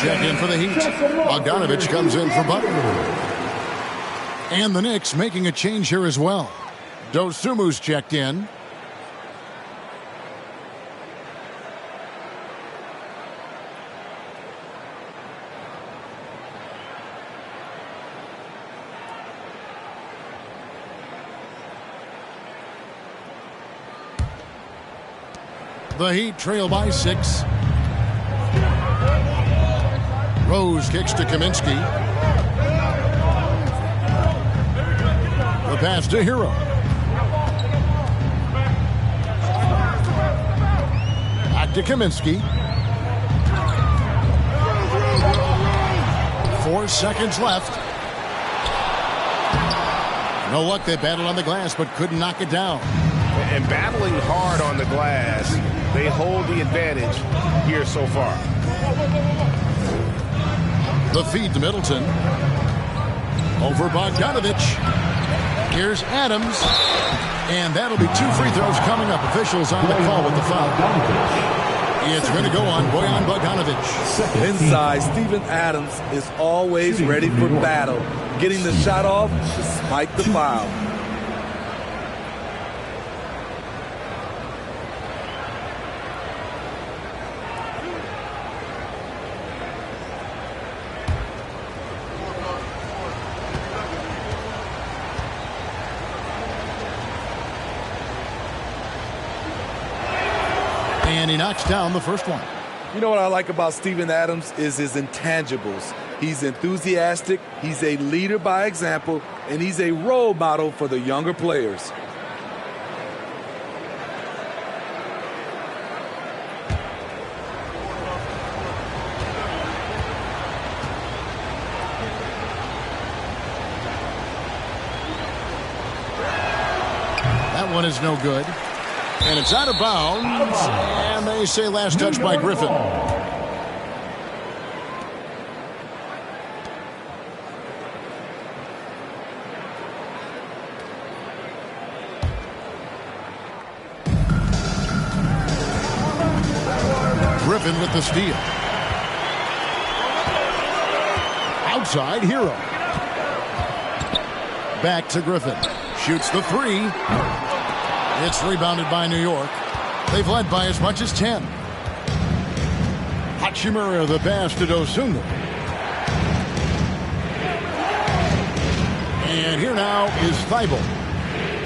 Check in for the Heat. Bogdanovich comes in for Butler. And the Knicks making a change here as well. Dosumu's checked in. The Heat trail by 6. Rose kicks to Kaminsky. The pass to Hero. Back to Kaminsky. 4 seconds left. No luck. They battled on the glass but couldn't knock it down. And battling hard on the glass, they hold the advantage here so far. The feed to Middleton. Over Bogdanovich. Here's Adams. And that'll be 2 free throws coming up. Officials on the call with the foul. It's going to go on Bojan Bogdanovich. Inside, Steven Adams is always ready for battle, getting the shot off despite the foul. And he knocks down the first one. You know what I like about Steven Adams is his intangibles. He's enthusiastic, he's a leader by example, and he's a role model for the younger players. That one is no good. And it's out of bounds. And they say last touch by Griffin. Griffin with the steal. Outside, Hero. Back to Griffin. Shoots the three. It's rebounded by New York. They've led by as much as 10. Hachimura the pass to Dosunmu. And here now is Thibault.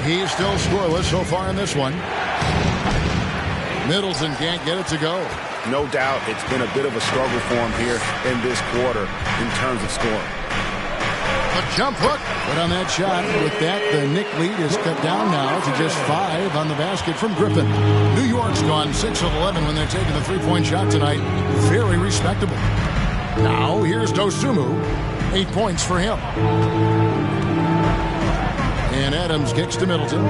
He's still scoreless so far in this one. Middleton can't get it to go. No doubt it's been a bit of a struggle for him here in this quarter in terms of scoring. A jump hook. But on that shot, with that, the Knick lead is cut down now to just 5 on the basket from Griffin. New York's gone 6 of 11 when they're taking the three-point shot tonight. Very respectable. Now, here's Dosunmu. 8 points for him. And Adams kicks to Middleton.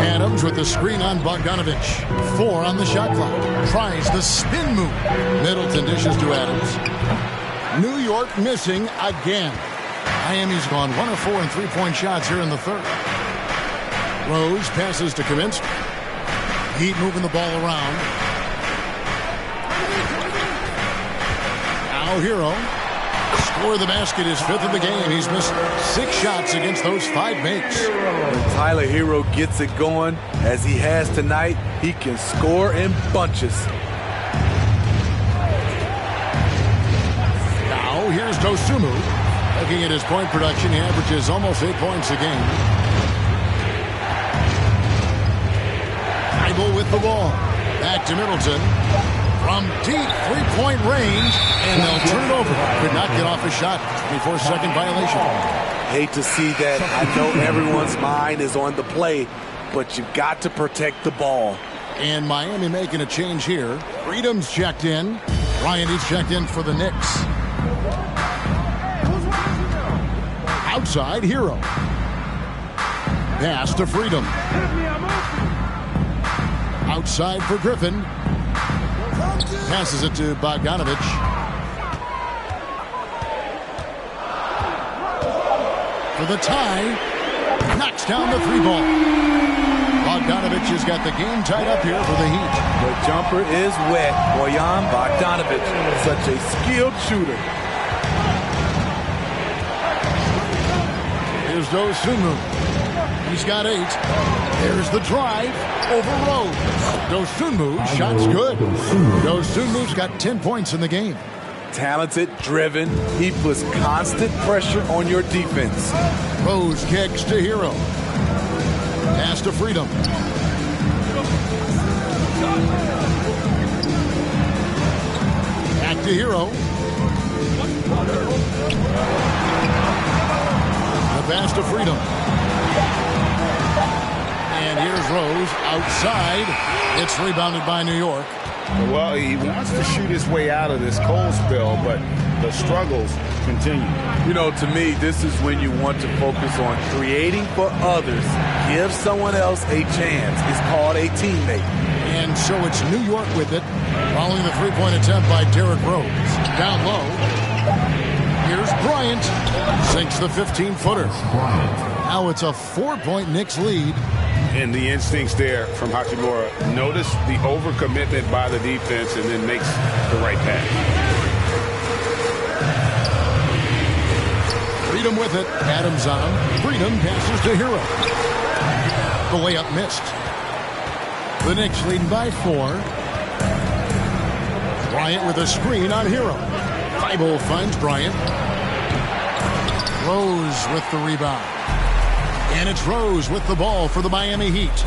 Adams with the screen on Bogdanovich. 4 on the shot clock. Tries the spin move. Middleton dishes to Adams. New York missing again. Miami's gone 1 of 4 in three-point shots here in the third. Rose passes to Kaminsky. Heat moving the ball around. Now Hero. Score the basket, his 5th of the game. He's missed 6 shots against those 5 makes. When Tyler Hero gets it going, as he has tonight, he can score in bunches. Here's Dosunmu. Looking at his point production, he averages almost 8 points a game. Thibault with the ball. Back to Middleton. From deep three-point range, and they'll turn it over. Could not get off a shot before second violation. Hate to see that. I know everyone's mind is on the play, but you've got to protect the ball. And Miami making a change here. Freedom's checked in. Ryan, he's checked in for the Knicks. Outside, Hero. Pass to Freedom. Outside for Griffin. Passes it to Bogdanovich. For the tie. Knocks down the 3-ball. Bogdanovich has got the game tied up here for the Heat. The jumper is wet. Bojan Bogdanovich, such a skilled shooter. Here's Dosunmu. He's got 8. There's the drive over Rose. Dosunmu, shot's good. Dosunmu's got 10 points in the game. Talented, driven. He puts constant pressure on your defense. Rose kicks to Hero. Pass to Freedom. Back to Hero. Pass to Freedom. And here's Rose outside. It's rebounded by New York. Well, he wants to shoot his way out of this cold spell, but the struggles continue. You know, to me, this is when you want to focus on creating for others. Give someone else a chance. It's called a teammate. And so it's New York with it, following the three-point attempt by Derrick Rose. Down low. Here's Bryant. Sinks the 15-footer. Now it's a 4-point Knicks lead. And the instincts there from Hachimura. Notice the overcommitment by the defense and then makes the right pass. Freedom with it. Adams on him. Freedom passes to Hero. The layup missed. The Knicks leading by 4. Bryant with a screen on Hero. Thibault finds Bryant. Rose with the rebound. And it's Rose with the ball for the Miami Heat.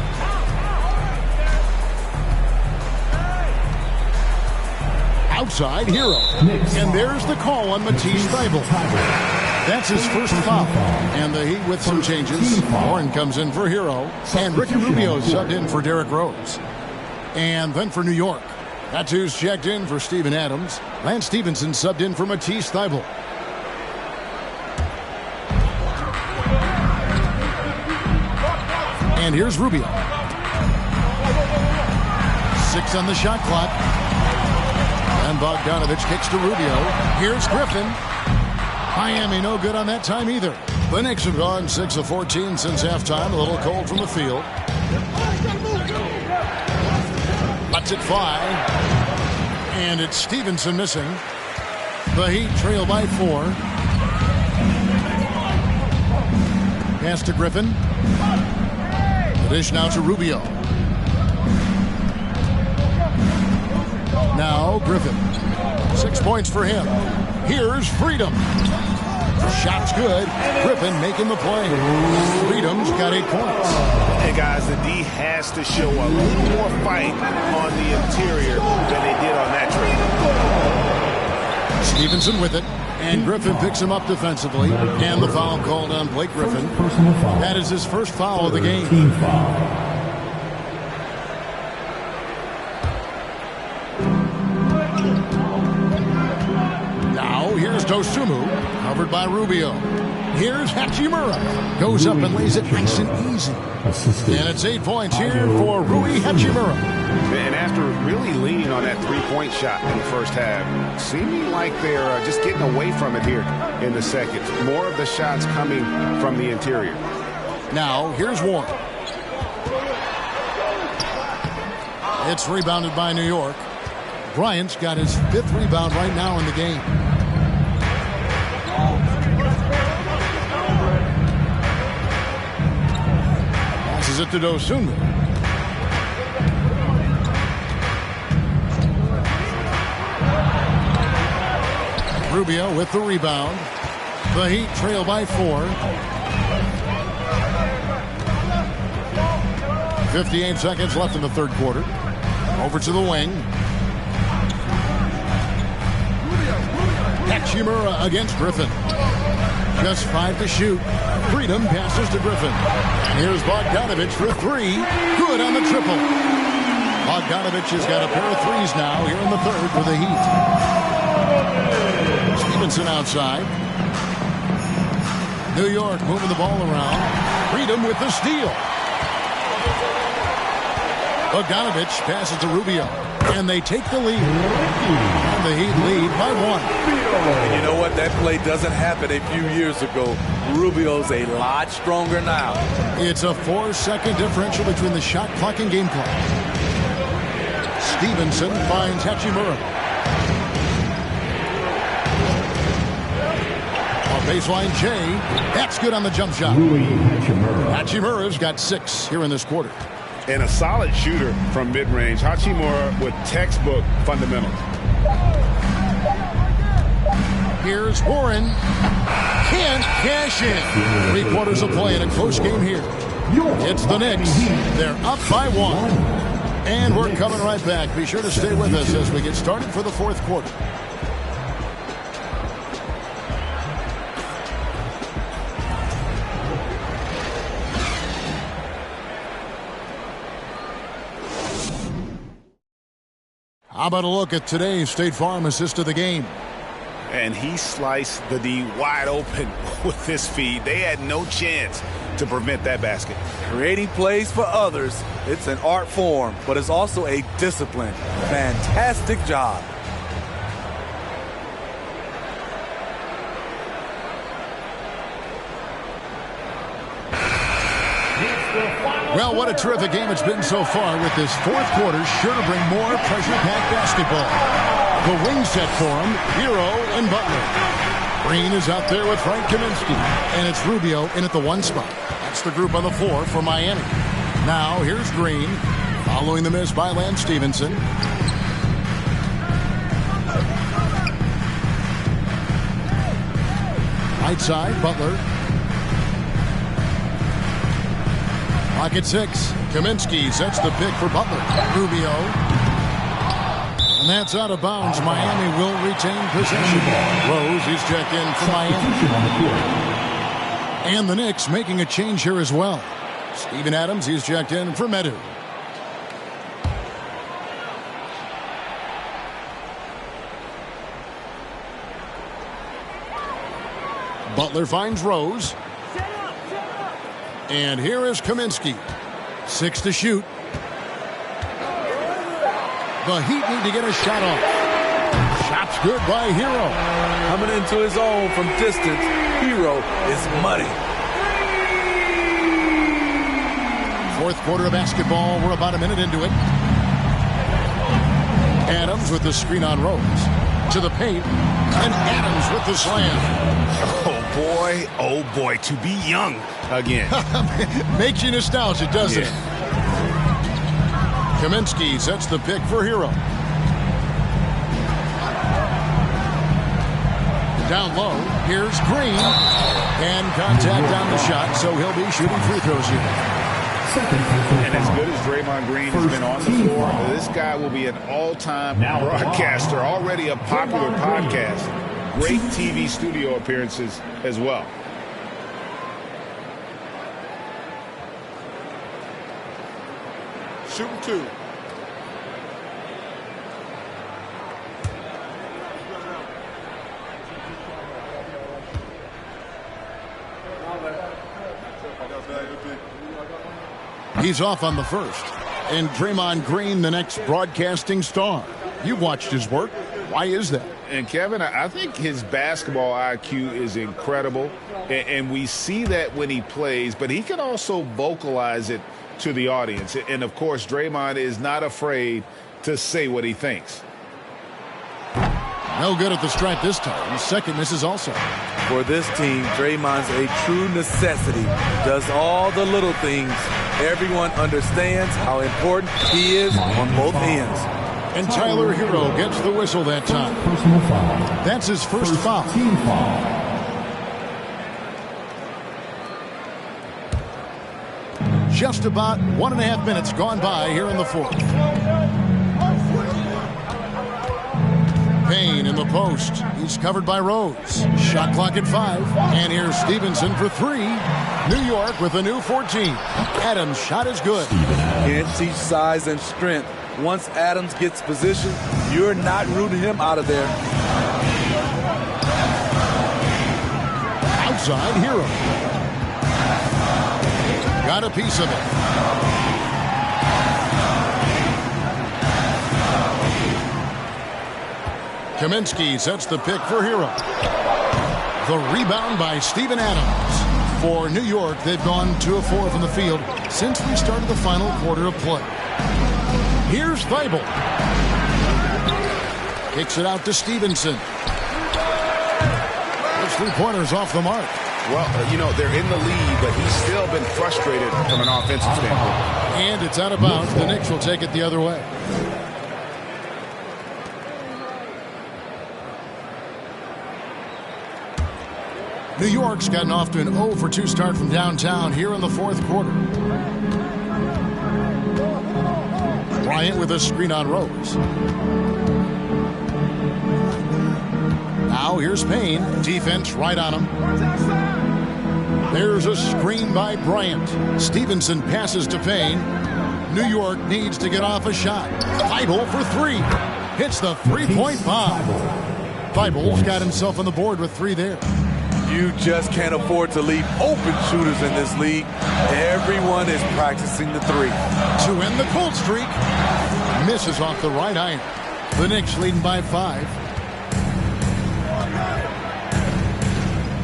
Outside, Hero. And there's the call on Matisse Thybulle. That's his first foul. And the Heat with some changes. Warren comes in for Hero. And Ricky Rubio subbed in for Derrick Rose. And then for New York, that's who's checked in for Steven Adams. Lance Stevenson subbed in for Matisse Thybulle. And here's Rubio. 6 on the shot clock. And Bogdanovich kicks to Rubio. Here's Griffin. Miami no good on that time either. The Knicks have gone 6 of 14 since halftime. A little cold from the field. Butts it 5. And it's Stevenson missing. The Heat trail by 4. Pass to Griffin. The dish now to Rubio. Now Griffin. 6 points for him. Here's Freedom. The shot's good. Griffin making the play. Freedom's got 8 points. Hey, guys, the D has to show a little more fight on the interior than they did on that trip. Stevenson with it. And Griffin picks him up defensively. And the foul called on Blake Griffin. That is his first foul of the game. Team foul. Now here's Dosunmu, covered by Rubio. Here's Hachimura. Goes up and lays it nice and easy. And it's 8 points here for Rui Hachimura. And after really leaning on that three-point shot in the first half, seeming like they're just getting away from it here in the second. More of the shots coming from the interior. Now, here's Warren. It's rebounded by New York. Bryant's got his 5th rebound right now in the game. Passes it to Dosunmu. Rubio with the rebound. The Heat trail by 4. 58 seconds left in the third quarter. Over to the wing. Hachimura against Griffin. Just 5 to shoot. Freedom passes to Griffin. Here's Bogdanovich for 3. Good on the triple. Bogdanovich has got a pair of threes now here in the third for the Heat. Stevenson outside. New York moving the ball around. Freedom with the steal. Bogdanovich passes to Rubio. And they take the lead. And the Heat lead by 1. And you know what? That play doesn't happen a few years ago. Rubio's a lot stronger now. It's a 4-second differential between the shot clock and game clock. Stevenson finds Hachimura. On baseline, Jay. That's good on the jump shot. Hachimura's got 6 here in this quarter. And a solid shooter from mid-range. Hachimura with textbook fundamentals. Here's Warren. Can't cash in. 3 quarters of play in a close game here. It's the Knicks. They're up by 1. And we're coming right back. Be sure to stay with us as we get started for the fourth quarter. How about a look at today's State Farm assist of the game? And he sliced the D wide open with this feed. They had no chance to prevent that basket. Creating plays for others, it's an art form, but it's also a discipline. Fantastic job. Well, what a terrific game it's been so far, with this fourth quarter sure to bring more pressure-packed basketball. The wing set for him, Hero and Butler. Green is out there with Frank Kaminsky, and it's Rubio in at the 1 spot. That's the group on the 4 for Miami. Now, here's Green, following the miss by Lance Stevenson. Right side, Butler. Pocket 6. Kaminsky sets the pick for Butler. Rubio. And And that's out of bounds. Miami will retain possession. Rose is checked in for Miami. And the Knicks making a change here as well. Steven Adams, he's checked in for Medu. Butler finds Rose. And here is Kaminsky. 6 to shoot. The Heat need to get a shot off. Shot's good by Hero. Coming into his own from distance, Hero is money. Fourth quarter of basketball. We're about a minute into it. Adams with the screen on Rose. To the paint. And Adams with the slam. Oh boy, to be young again. Makes you nostalgic, doesn't it? Kaminsky sets the pick for Hero. Down low, here's Green. And contact on the shot, so he'll be shooting free throws here. And as good as Draymond Green has been on the floor, this guy will be an all-time broadcaster, already a popular podcast. Great TV studio appearances as well. Shooting 2. He's off on the first. And Draymond Green, the next broadcasting star. You've watched his work. Why is that? And Kevin, I think his basketball IQ is incredible. And we see that when he plays, but he can also vocalize it to the audience. And, of course, Draymond is not afraid to say what he thinks. No good at the stripe this time. Second misses also. For this team, Draymond's a true necessity. Does all the little things. Everyone understands how important he is on both ends. And Tyler Hero gets the whistle that time. That's his first foul. Team foul. Just about 1.5 minutes gone by here in the fourth. Payne in the post. He's covered by Rose. Shot clock at 5. And here's Stevenson for 3. New York with a new 14. Adams' shot is good. Can't teach size and strength. Once Adams gets position, you're not rooting him out of there. Outside, Hero. Got a piece of it. Kaminsky sets the pick for Hero. The rebound by Steven Adams. For New York, they've gone 2 of 4 from the field since we started the final quarter of play. Here's Thibault. Kicks it out to Stevenson. Those 3-pointers off the mark. Well, you know, they're in the lead, but he's still been frustrated from an offensive standpoint. And it's out of bounds. The Knicks will take it the other way. New York's gotten off to an 0 for 2 start from downtown here in the fourth quarter. Bryant with a screen on Rose. Now here's Payne. Defense right on him. There's a screen by Bryant. Stevenson passes to Payne. New York needs to get off a shot. Thibault for 3. Hits the 3-point bomb. Thibault's got himself on the board with 3 there. You just can't afford to leave open shooters in this league. Everyone is practicing the 3. To end the cold streak. Misses off the right iron. The Knicks leading by 5.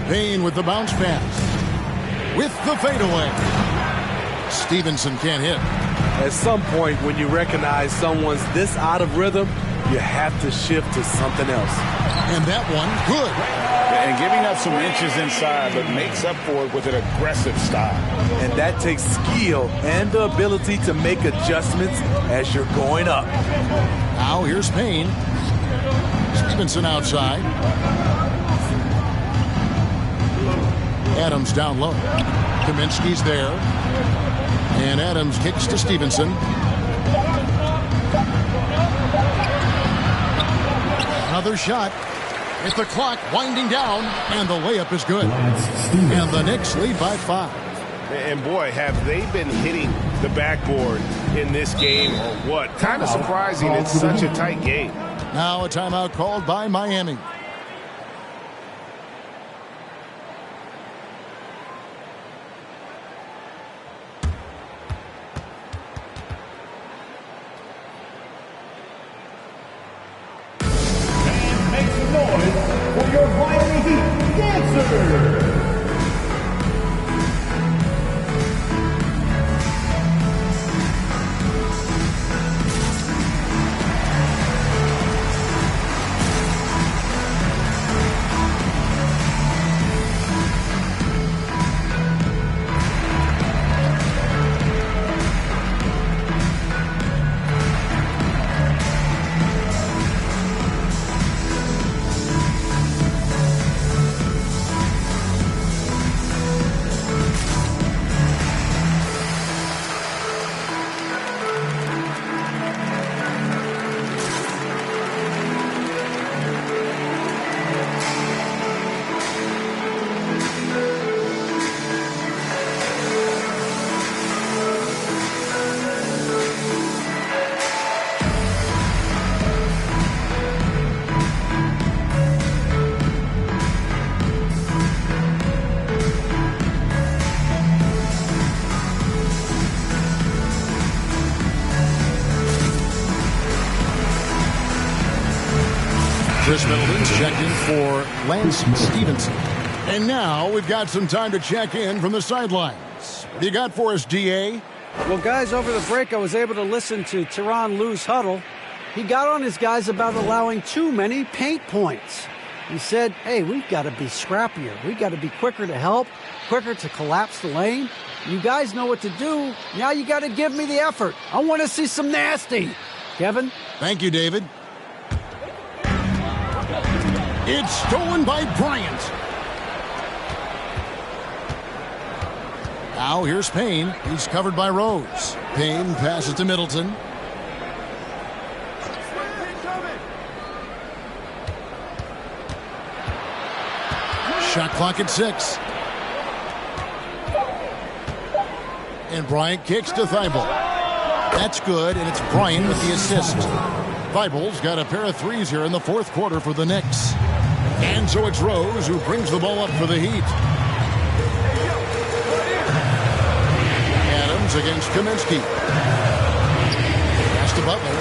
Payne with the bounce pass. With the fadeaway. Stevenson can't hit. At some point, when you recognize someone's this out of rhythm, you have to shift to something else. And that one, good. And giving up some inches inside, but makes up for it with an aggressive style. And that takes skill and the ability to make adjustments as you're going up. Now here's Payne. Stevenson outside. Adams down low. Kaminsky's there. And Adams kicks to Stevenson. Another shot. With the clock winding down, and the layup is good. And the Knicks lead by 5. And boy, have they been hitting the backboard in this game or what? Kind of surprising. It's such a tight game. Now a timeout called by Miami. Make some noise for your Miami Heat dancers. Chris Middleton's checked in for Lance Stevenson. And now we've got some time to check in from the sidelines. What do you got for us, DA? Well, guys, over the break, I was able to listen to Tyronn Lue's huddle. He got on his guys about allowing too many paint points. He said, hey, we've got to be scrappier. We've got to be quicker to help, quicker to collapse the lane. You guys know what to do. Now you got to give me the effort. I want to see some nasty. Kevin? Thank you, David. It's stolen by Bryant. Now here's Payne. He's covered by Rose. Payne passes to Middleton. Shot clock at 6. And Bryant kicks to Thibault. That's good, and it's Bryant with the assist. Thibault's got a pair of threes here in the fourth quarter for the Knicks. And so it's Rose who brings the ball up for the Heat. Adams against Kaminsky. Pass to Butler.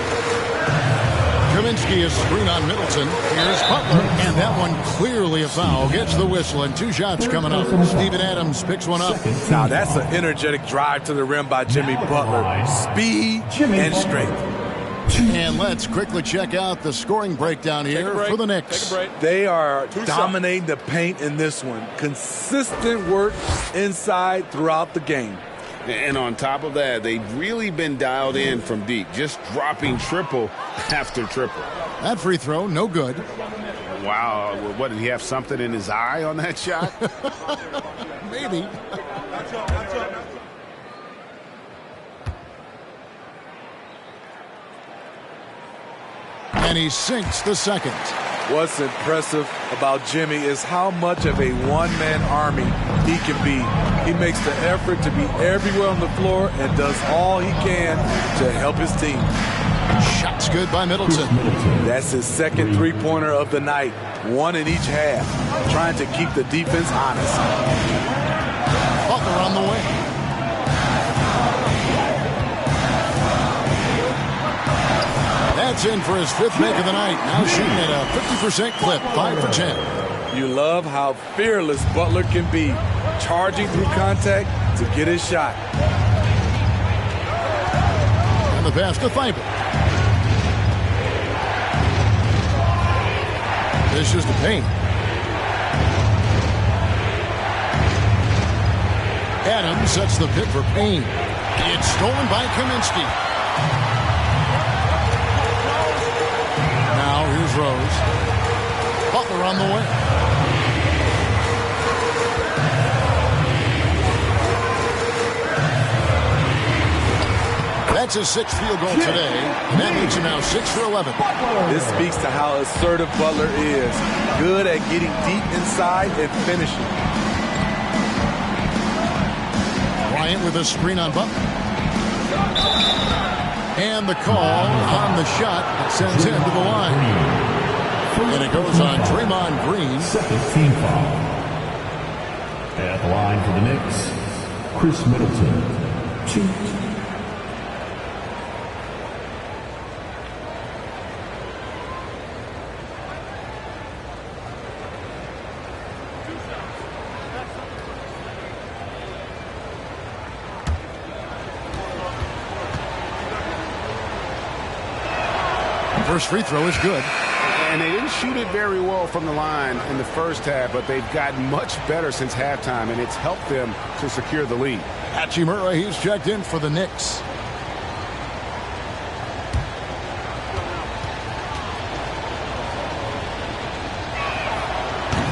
Kaminsky is screen on Middleton. Here's Butler, and that one clearly a foul. Gets the whistle, and 2 shots coming up. Steven Adams picks one up. Now that's an energetic drive to the rim by Jimmy Butler. Speed and strength. And let's quickly check out the scoring breakdown here for the Knicks. They are dominating the paint in this one. Consistent work inside throughout the game. And on top of that, they've really been dialed in from deep, just dropping triple after triple. That free throw, no good. Wow. What, did he have something in his eye on that shot? Maybe. And he sinks the second. What's impressive about Jimmy is how much of a one-man army he can be. He makes the effort to be everywhere on the floor and does all he can to help his team. Shots good by Middleton. That's his second three-pointer of the night, 1 in each half, trying to keep the defense honest. Butler on the way. That's in for his 5th make of the night. Now shooting at a 50% clip, 5 for 10. You love how fearless Butler can be, charging through contact to get his shot. And the pass to Thibault. This is to Payne. Adams sets the pick for Payne. It's stolen by Kaminsky. Now here's Rose. Butler on the way. It's his 6th field goal today, and that makes him now 6 for 11. This speaks to how assertive Butler is. Good at getting deep inside and finishing. Bryant with a screen on Butler. And the call on the shot that sends him to the line. And it goes on Draymond Green. Second team foul. At the line for the Knicks, Chris Middleton, 2. First free throw is good. And they didn't shoot it very well from the line in the first half, but they've gotten much better since halftime, and it's helped them to secure the lead. Hachimura, he's checked in for the Knicks.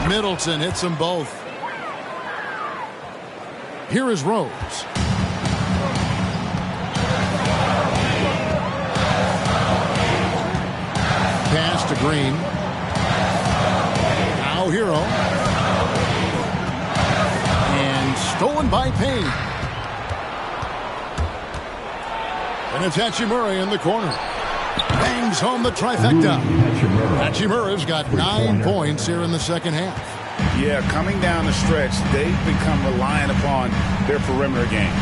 Middleton hits them both. Here is Rose. Pass to Green. Now Hero. And stolen by Payne. And it's Hachimura in the corner. Bangs home the trifecta. Hachimura's got 9 points here in the second half. Yeah, coming down the stretch, they've become reliant upon their perimeter game.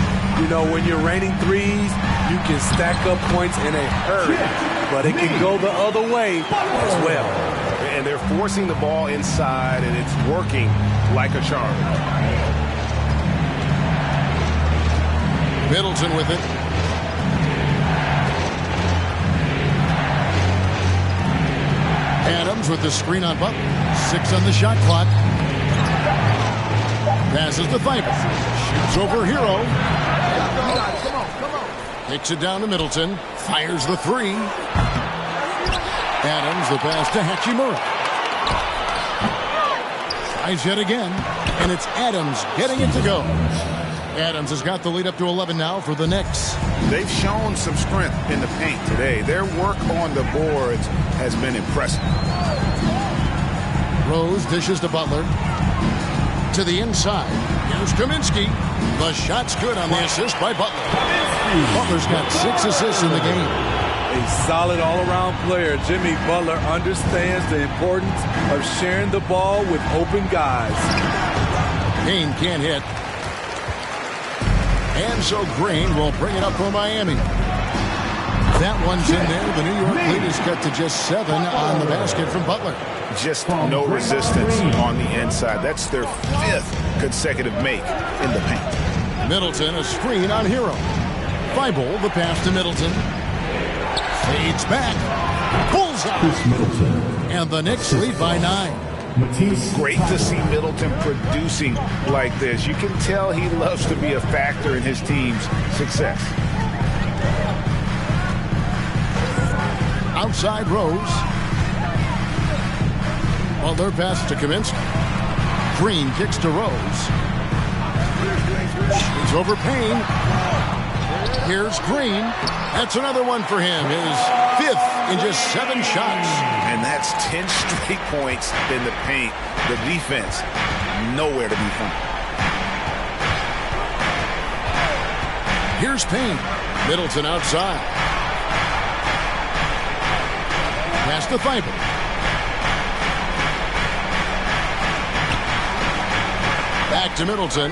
You know, when you're raining threes, you can stack up points in a hurry, but it can go the other way as well. And they're forcing the ball inside, and it's working like a charm. Middleton with it. Adams with the screen on Butler. 6 on the shot clock. Passes to Thybulle. Shoots over Hero. Kicks it down to Middleton. Fires the 3. Adams the pass to Hachimura. Tries yet again. And it's Adams getting it to go. Adams has got the lead up to 11 now for the Knicks. They've shown some strength in the paint today. Their work on the boards has been impressive. Rose dishes to Butler. To the inside. Here's Kaminsky. The shot's good on the assist by Butler. Butler's got 6 assists in the game. A solid all-around player. Jimmy Butler understands the importance of sharing the ball with open guys. Payne can't hit. And so Green will bring it up for Miami. That one's in there. The New York lead is cut to just 7 on the basket from Butler. Just no resistance on the inside. That's their 5th consecutive make in the paint. Middleton, a screen on Hero. Thybulle, the pass to Middleton. Fades back. Bullseye. And the Knicks lead by 9. Great to see Middleton producing like this. You can tell he loves to be a factor in his team's success. Outside Rose. Butler pass to Kaminsky. Green kicks to Rose. It's over Payne. Here's Green. That's another one for him. His 5th in just 7 shots. And that's 10 straight points in the paint. The defense, nowhere to be found. Here's Payne. Middleton outside. Pass to Thybulle. Back to Middleton.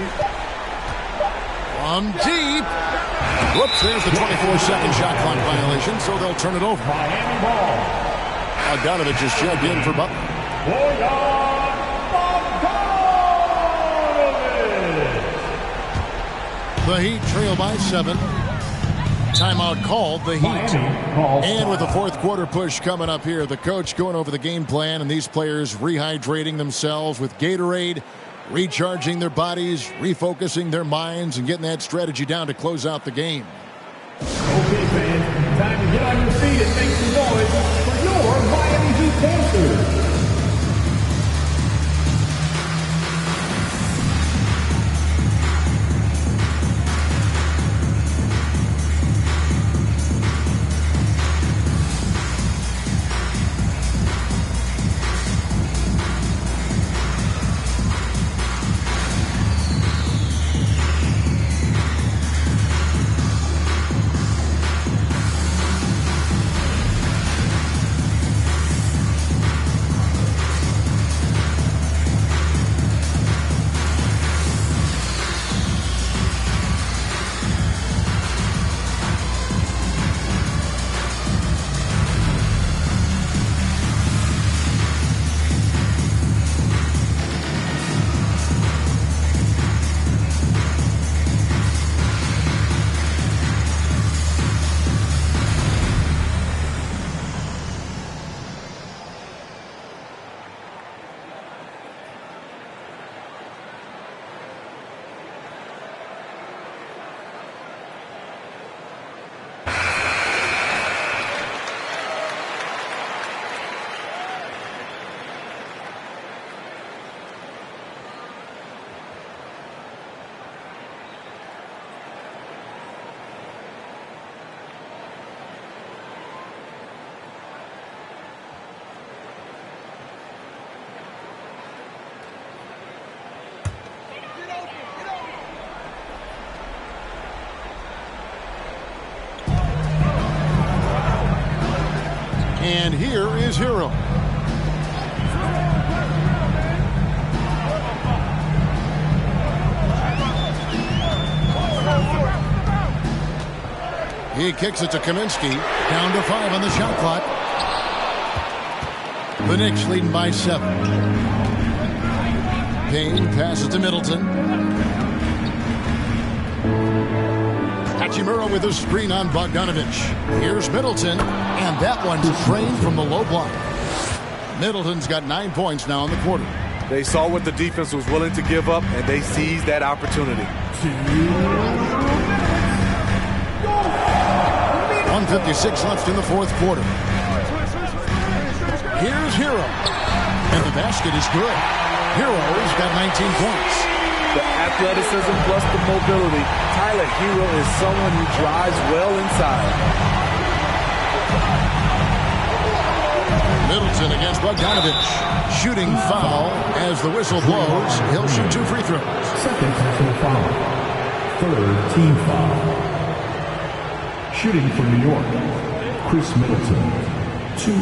From deep. Whoops, there's the 24-second shot clock violation, so they'll turn it over. Miami ball. Bogdanovich is checked in for Butler. The Heat trail by 7. Timeout called, the Heat. And with the 4th quarter push coming up here, the coach going over the game plan and these players rehydrating themselves with Gatorade, recharging their bodies, refocusing their minds, and getting that strategy down to close out the game. Okay, fans, time to get on your feet and make some noise for your Miami Heat Panthers. And here is Hero. He kicks it to Kaminsky. Down to 5 on the shot clock. The Knicks leading by 7. Payne passes to Middleton. Hachimura with a screen on Bogdanovich. Here's Middleton, and that one's drained from the low block. Middleton's got 9 points now in the quarter. They saw what the defense was willing to give up, and they seized that opportunity. 1:56 left in the fourth quarter. Here's Hero. And the basket is good. Hero's got 19 points. The athleticism plus the mobility. Tyler Hero is someone who drives well inside. Middleton against Bogdanovich. Shooting foul as the whistle blows. He'll shoot 2 free throws. Second personal foul. Third team foul. Shooting for New York, Chris Middleton, 2.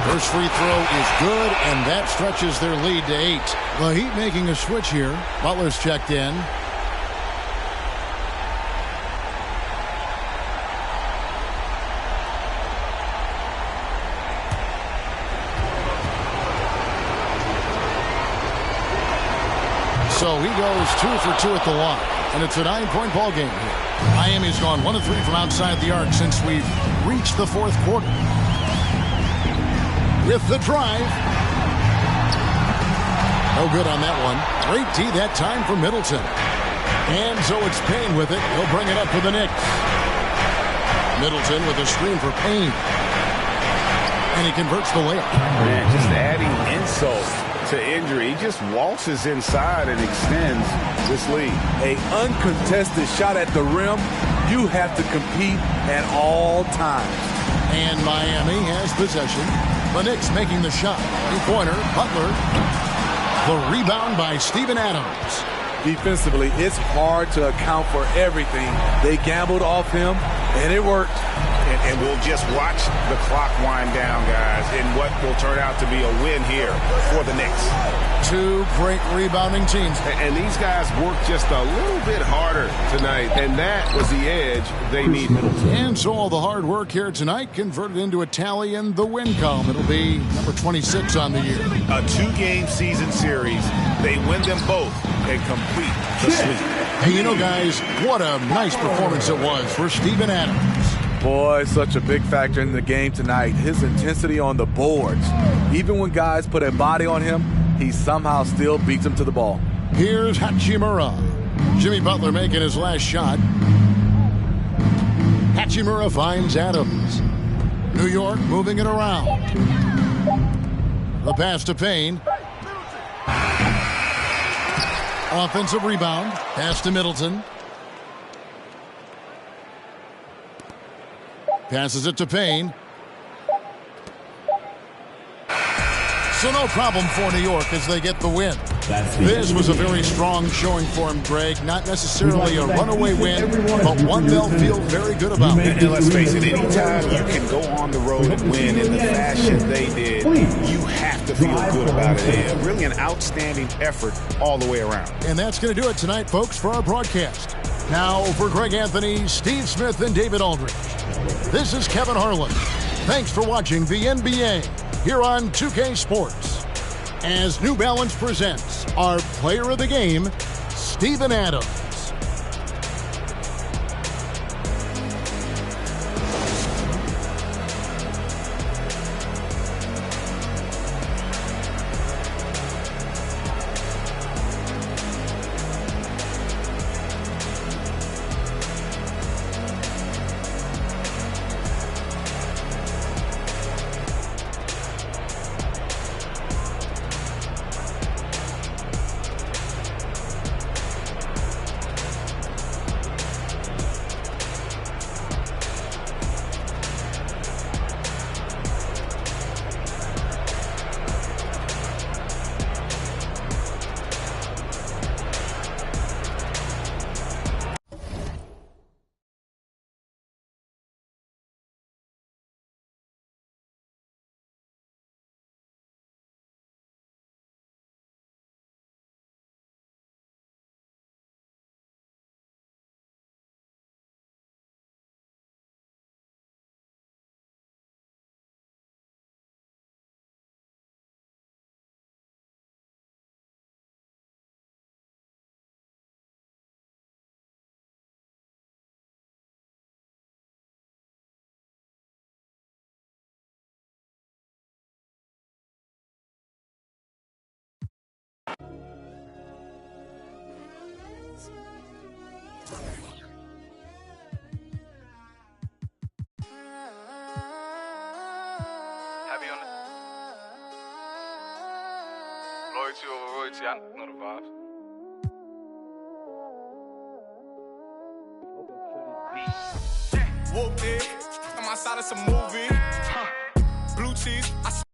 First free throw is good, and that stretches their lead to 8. The Heat making a switch here. Butler's checked in. So he goes 2 for 2 at the line, and it's a 9-point ball game here. Miami's gone 1 of 3 from outside the arc since we've reached the fourth quarter. With the drive. No good on that one. Great D that time for Middleton. And so it's Payne with it. He'll bring it up for the Knicks. Middleton with a screen for Payne. And he converts the layup. Man, just adding insult to injury. He just waltzes inside and extends this lead. An uncontested shot at the rim. You have to compete at all times. And Miami has possession. The Knicks making the shot. Three-pointer, Butler. The rebound by Steven Adams. Defensively, it's hard to account for everything. They gambled off him, and it worked. And we'll just watch the clock wind down, guys, in what will turn out to be a win here for the Knicks. 2 great rebounding teams. And these guys worked just a little bit harder tonight, and that was the edge they needed. And so all the hard work here tonight converted into a tally in the win column. It'll be number 26 on the year. A 2-game season series. They win them both and complete the sweep. Hey, you know, guys, what a nice performance it was for Steven Adams. Boy, such a big factor in the game tonight. His intensity on the boards. Even when guys put a body on him, he somehow still beats them to the ball. Here's Hachimura. Jimmy Butler making his last shot. Hachimura finds Adams. New York moving it around. The pass to Payne. Offensive rebound. Pass to Middleton. Passes it to Payne. So no problem for New York as they get the win. This was a very strong showing for him, Greg. Not necessarily a runaway win, but one they'll feel very good about. And let's face it, anytime you can go on the road and win in the fashion they did, you have to feel good about it. And really an outstanding effort all the way around. And that's going to do it tonight, folks, for our broadcast. Now for Greg Anthony, Steve Smith, and David Aldridge. This is Kevin Harlan. Thanks for watching the NBA here on 2K Sports. As New Balance presents our player of the game, Steven Adams. Heavy on it. Loyalty over royalty, I know the vibes. Whooped it, on my side of some movie. Blue cheese, I